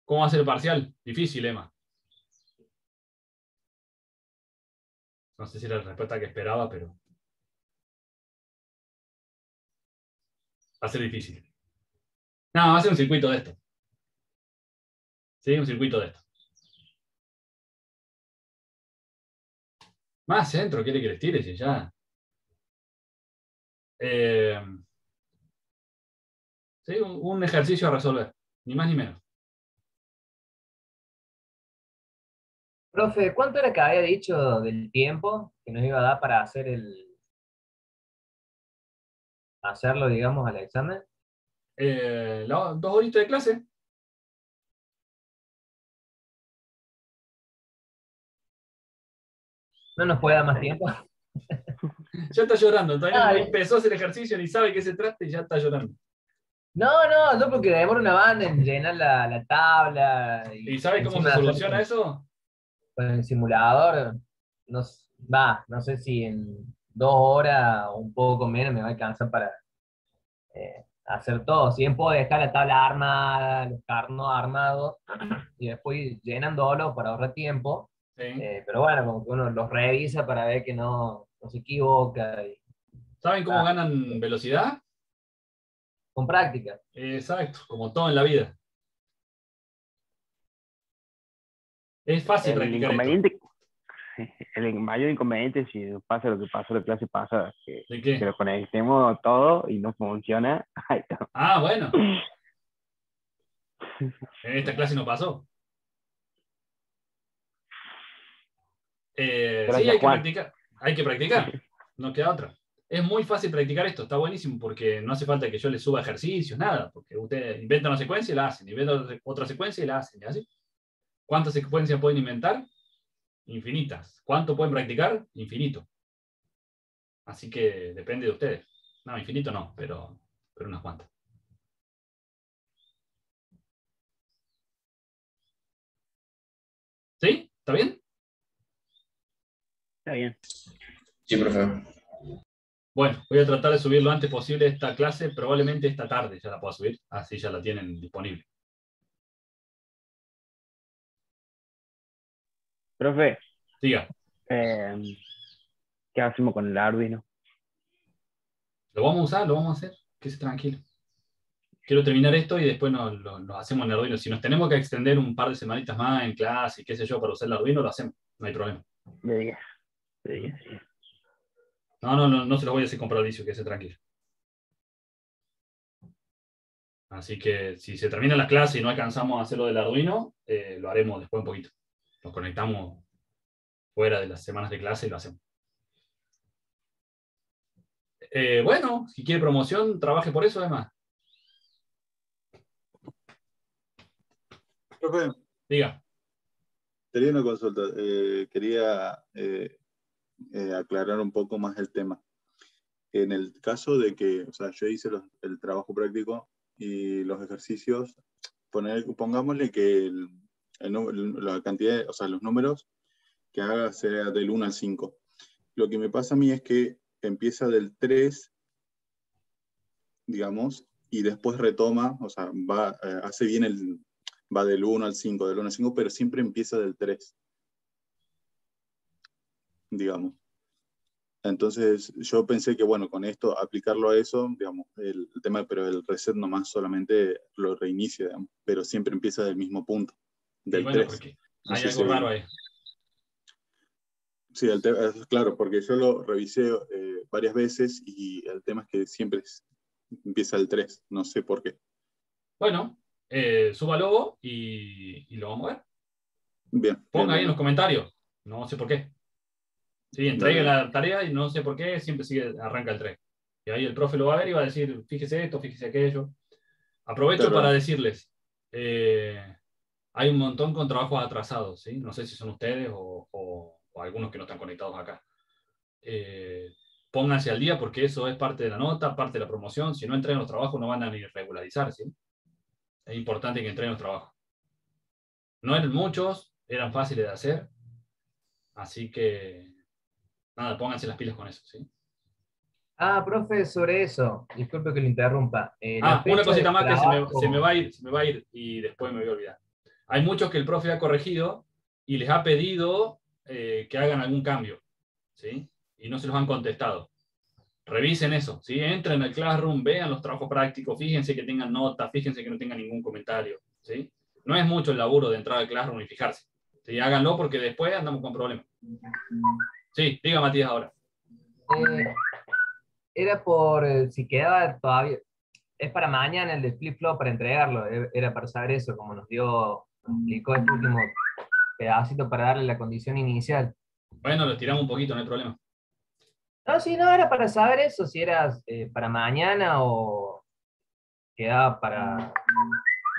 ¿Cómo va a ser el parcial? Difícil, Emma. No sé si era la respuesta que esperaba, pero va a ser difícil. No, va a ser un circuito de esto. Sí, un circuito de esto. Más centro, quiere que les tire si ya. Sí, un ejercicio a resolver, ni más ni menos. Profe, ¿cuánto era que había dicho del tiempo que nos iba a dar para hacerlo, digamos, al examen? 2 horitas de clase. ¿No nos puede dar más tiempo? Ya está llorando, todavía no Dale. empezó a hacer el ejercicio, ni sabe qué se trata y ya está llorando. No, yo porque demora una banda en llenar la tabla. ¿Y sabe cómo encima se hacer soluciona eso? con el simulador. No sé si 2 horas o un poco menos me va a alcanzar para hacer todo. Si bien puedo dejar la tabla armada, los carnos armados, y después ir llenándolo para ahorrar tiempo. Sí. Pero bueno, como que uno los revisa para ver que no se equivoca. ¿Saben cómo ganan velocidad? Con práctica. Exacto, como todo en la vida. Es fácil El practicar esto. inconveniente, el mayor inconveniente, si pasa lo que pasó la clase pasada, que ¿De qué? lo conectemos todo y no funciona. Ay, no. Ah, bueno. En esta clase no pasó. Sí, Gracias, hay que Juan. practicar. Hay que practicar. No queda otra. Es muy fácil practicar esto, está buenísimo porque no hace falta que yo les suba ejercicios, nada, porque ustedes inventan una secuencia y la hacen, inventan otra secuencia y la hacen, ¿y así? ¿Cuántas secuencias pueden inventar? Infinitas. ¿Cuánto pueden practicar? Infinito. Así que depende de ustedes. No, infinito no, pero unas cuantas. ¿Sí? ¿Está bien? Está bien. Sí, profe. Bueno, voy a tratar de subir lo antes posible esta clase, probablemente esta tarde ya la pueda subir, así ya la tienen disponible. Profe, Diga, ¿qué hacemos con el Arduino? lo vamos a usar, lo vamos a hacer, quédese tranquilo. Quiero terminar esto y después lo hacemos en Arduino. Si nos tenemos que extender un par de semanitas más en clase y qué sé yo para usar el Arduino, lo hacemos, no hay problema. Le diga, sí. No se los voy a hacer compromiso, quédese tranquilo. Así que si se termina la clase y no alcanzamos a hacer lo del Arduino, lo haremos después un poquito. Nos conectamos fuera de las semanas de clase y lo hacemos. Bueno, si quiere promoción, trabaje por eso además. Profe, Diga. tenía una consulta. Quería aclarar un poco más el tema. En el caso de que, o sea, yo hice el trabajo práctico y los ejercicios, pongámosle que la cantidad, o sea, los números que haga sea del 1 al 5. Lo que me pasa a mí es que empieza del 3, digamos, y después retoma, o sea, hace bien va del 1 al 5, del 1 al 5, pero siempre empieza del 3, digamos. Entonces yo pensé que, bueno, con esto, aplicarlo a eso, digamos, el tema, pero el reset nomás solamente lo reinicia, digamos, pero siempre empieza del mismo punto, del bueno, 3. porque hay algo raro ahí. Sí, claro, porque yo lo revisé varias veces y el tema es que siempre empieza el 3, no sé por qué. Bueno, súbalo y lo vamos a ver. Bien. Ponga ahí bien. en los comentarios, no sé por qué. Sí, entregue la tarea y no sé por qué, siempre arranca el 3. Y ahí el profe lo va a ver y va a decir, fíjese esto, fíjese aquello. Aprovecho para decirles, hay un montón con trabajos atrasados, ¿sí? No sé si son ustedes o algunos que no están conectados acá. Pónganse al día porque eso es parte de la nota, parte de la promoción. Si no entregan los trabajos no van a ni regularizar, ¿sí? Es importante que entreguen los trabajos. No eran muchos, eran fáciles de hacer. Así que, nada, pónganse las pilas con eso, ¿sí? Profe, sobre eso, disculpe que lo interrumpa. Una cosita más que se me va a ir y después me voy a olvidar. Hay muchos que el profe ha corregido y les ha pedido que hagan algún cambio, ¿sí? Y no se los han contestado. Revisen eso, ¿sí? Entren al Classroom, vean los trabajos prácticos, fíjense que tengan notas, fíjense que no tengan ningún comentario, ¿sí? No es mucho el laburo de entrar al Classroom y fijarse, ¿sí? Háganlo porque después andamos con problemas. Sí, diga Matías ahora. Era por si quedaba todavía. Es para mañana el de flip-flop para entregarlo. Era para saber eso, como nos explicó este último pedacito para darle la condición inicial. Bueno, lo tiramos un poquito, no hay problema. No, sí, no, era para saber eso, si era para mañana o quedaba para...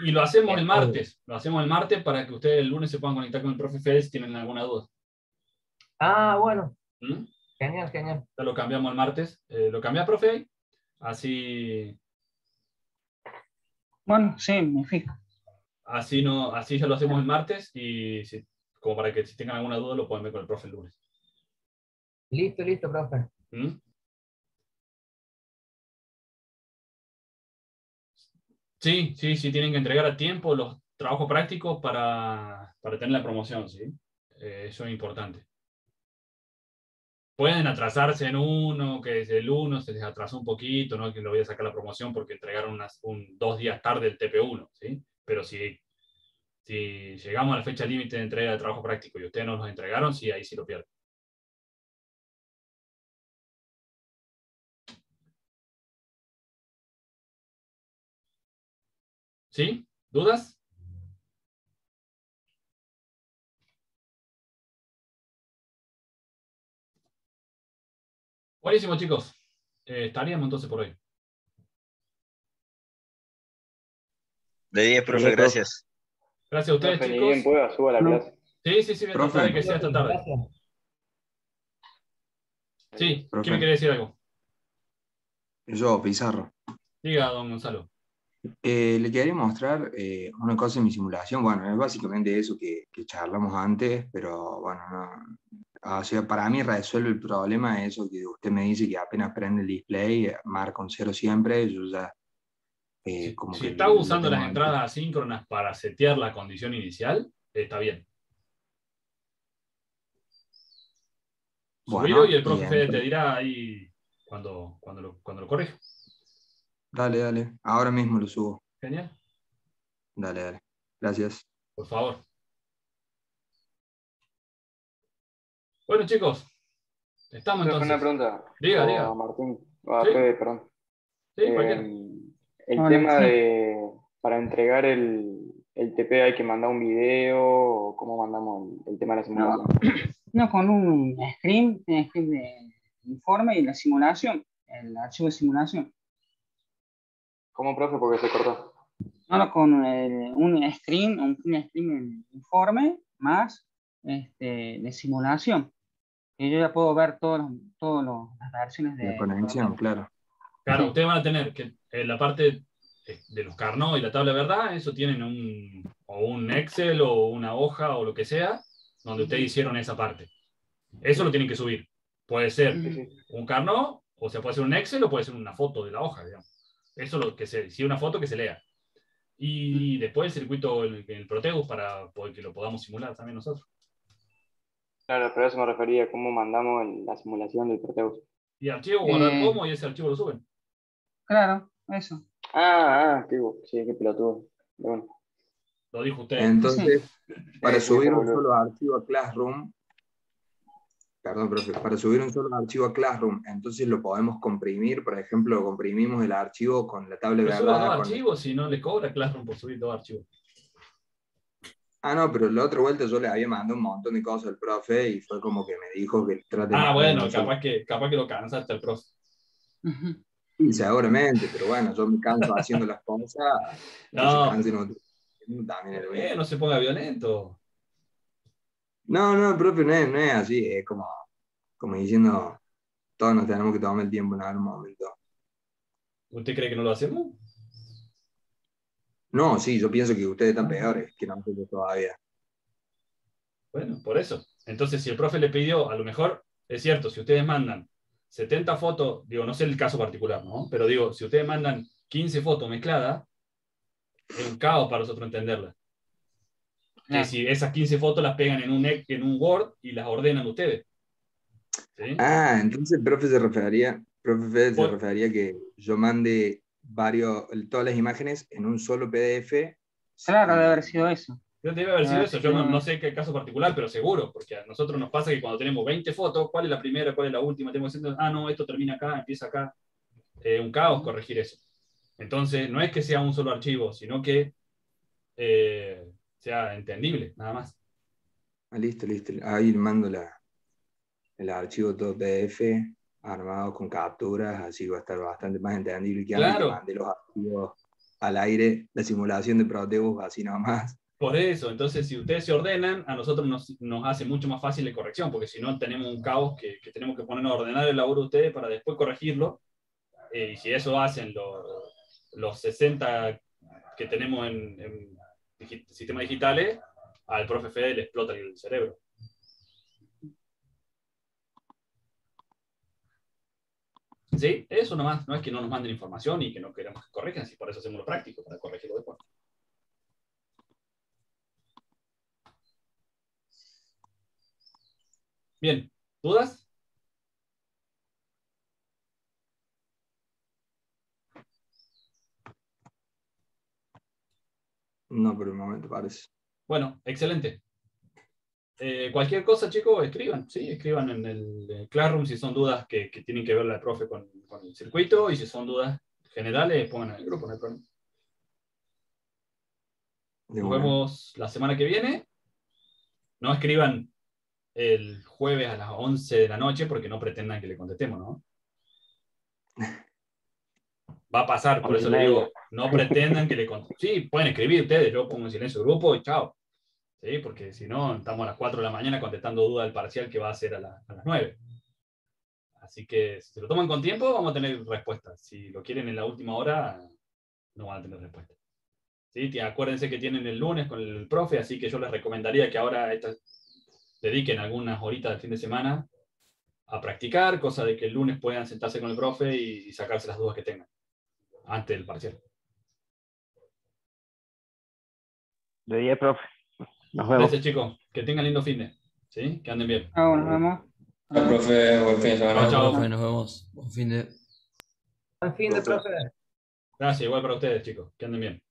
Y lo hacemos el martes. Lo hacemos el martes para que ustedes el lunes se puedan conectar con el profe Fede si tienen alguna duda. Bueno. Genial. Ya lo cambiamos el martes. ¿Lo cambias, profe? Así... Bueno, sí, me fijo. Así ya lo hacemos el martes y como para que si tengan alguna duda lo pueden ver con el profe el lunes. Listo, profe. ¿Mm? Sí, sí, sí, tienen que entregar a tiempo los trabajos prácticos para tener la promoción, ¿sí? Eso es importante. Pueden atrasarse en uno, que es el uno, se les atrasó un poquito, no que lo voy a sacar la promoción porque entregaron 2 días tarde el TP1, ¿sí? Pero si llegamos a la fecha límite de entrega de trabajo práctico y ustedes no los entregaron, sí, ahí sí lo pierden. ¿Sí? ¿Dudas? Buenísimo, chicos. Estaríamos entonces por hoy. De 10, profe, Dale, profe. gracias. Gracias a ustedes, Profe, ni chicos. bien pueda, suba la clase. Sí, sí, sí, voy a tratar de Profe, que sea esta tarde. Gracias. Sí, ¿quién me profe, quiere decir algo? yo, Pizarro. Diga, don Gonzalo. Le quería mostrar una cosa en mi simulación. Bueno, es básicamente eso que charlamos antes, pero bueno, no. O sea, para mí resuelve el problema eso que usted me dice que apenas prende el display, marca un cero siempre, yo ya como Si que está lo usando tengo las dentro. entradas asíncronas para setear la condición inicial, está bien. Subilo y Bueno, el y profe Fede te entonces, dirá ahí cuando lo corrija. dale, dale, ahora mismo lo subo. Genial. Dale, dale. Gracias. Por favor. Bueno, chicos, estamos Profe, una entonces. pregunta. Diga, O a diga. Martín, o Sí, a Fede, perdón. sí, cualquiera. El Hola, tema sí. para entregar el TP hay que mandar un video o cómo mandamos el tema de la No, simulación. no, con un screen de informe y la simulación, el archivo de simulación. ¿Cómo, profe? Porque se cortó. No, no, con un screen en informe más de simulación. Y yo ya puedo ver las versiones La de conexión, Proteus. claro. Claro, Sí. ustedes van a tener que en la parte de los Carnot y la tabla de verdad, eso tienen un Excel o una hoja o lo que sea, donde ustedes hicieron esa parte. Eso lo tienen que subir. Puede ser Sí, sí. un Carnot, o sea, puede ser un Excel o puede ser una foto de la hoja, digamos. Eso lo que si una foto que se lea. Y después el circuito, el Proteus, para poder que lo podamos simular también nosotros. Claro, pero a eso me refería, cómo mandamos la simulación del Proteus. Y archivo, guardar como, y ese archivo lo suben. Claro, eso. Sí, qué pelotudo. Bueno, Lo dijo usted. Entonces, para sí, re subir un boludo. solo archivo a Classroom, perdón, profe, para subir un solo archivo a Classroom, entonces lo podemos comprimir, por ejemplo, comprimimos el archivo con la tabla de Que suba dos verdad, con... archivos, si no le cobra Classroom por subir 2 archivos. Ah, no, pero la otra vuelta yo le había mandado un montón de cosas al profe y fue como que me dijo que trate de Ah, mandar en bueno, un solo. capaz que lo cansaste el profe. Sí, seguramente, pero bueno, yo me canso haciendo las cosas, que se No, cansen pero otros. También es lo mismo. no se ponga violento. No, no, profe, no es así, es como diciendo, todos nos tenemos que tomar el tiempo en algún momento. ¿Usted cree que no lo hacemos? No, sí, yo pienso que ustedes están peores que nosotros todavía. Bueno, por eso. Entonces, si el profe le pidió, a lo mejor, es cierto, si ustedes mandan 70 fotos, digo, no sé el caso particular, ¿no? Pero digo, si ustedes mandan 15 fotos mezcladas, es un caos para nosotros entenderlas. Que si esas 15 fotos las pegan en un Word y las ordenan ustedes. ¿Sí? Ah, entonces el profe Fede se refería que yo mande todas las imágenes en un solo PDF. Claro, debe haber sido eso. Debe haber sido eso. Yo no sé qué caso particular, pero seguro, porque a nosotros nos pasa que cuando tenemos 20 fotos, ¿cuál es la primera, cuál es la última? Tenemos que decir, no, esto termina acá, empieza acá. Un caos corregir eso. Entonces, no es que sea un solo archivo, sino que sea entendible, nada más. Ah, listo, listo. Ahí mando el archivo todo PDF armado con capturas, así va a estar bastante más entendible que antes que Claro. mandé los archivos al aire, la simulación de Proteus así nomás. Por eso, entonces, si ustedes se ordenan, a nosotros nos hace mucho más fácil la corrección, porque si no tenemos un caos que tenemos que ponernos a ordenar el laburo de ustedes para después corregirlo. Y si eso hacen los 60 que tenemos en sistemas digitales, al profe Fede le explota el cerebro. ¿Sí? Eso nomás, no es que no nos manden información y que no queremos que corrijan, si por eso hacemos lo práctico, para corregirlo después. Bien, ¿dudas? No, por el momento parece. Bueno, excelente. Cualquier cosa, chicos, escriban, ¿sí? Escriban en el Classroom si son dudas que tienen que ver la profe con el circuito, y si son dudas generales, pongan en el grupo, no hay problema. Nos vemos la semana que viene. No escriban el jueves a las 11 de la noche porque no pretendan que le contestemos, ¿no? Va a pasar, por eso le digo, no pretendan que le contestemos. Sí, pueden escribir ustedes, yo pongo en silencio el grupo y chao. ¿Sí? Porque si no, estamos a las 4 de la mañana contestando dudas del parcial que va a ser a las 9. Así que si se lo toman con tiempo, vamos a tener respuesta. Si lo quieren en la última hora, no van a tener respuesta. ¿Sí? Acuérdense que tienen el lunes con el profe, así que yo les recomendaría que ahora dediquen algunas horitas del fin de semana a practicar, cosa de que el lunes puedan sentarse con el profe y sacarse las dudas que tengan antes del parcial. De 10, profe. Nos vemos. Gracias, chicos. Que tengan lindo fin de. ¿Sí? Que anden bien. Chao, nos vemos. Chao, profe, buen fin de semana. Chao, Profe, nos vemos. Buen fin de. Buen fin de profe. Gracias, igual para ustedes, chicos. Que anden bien.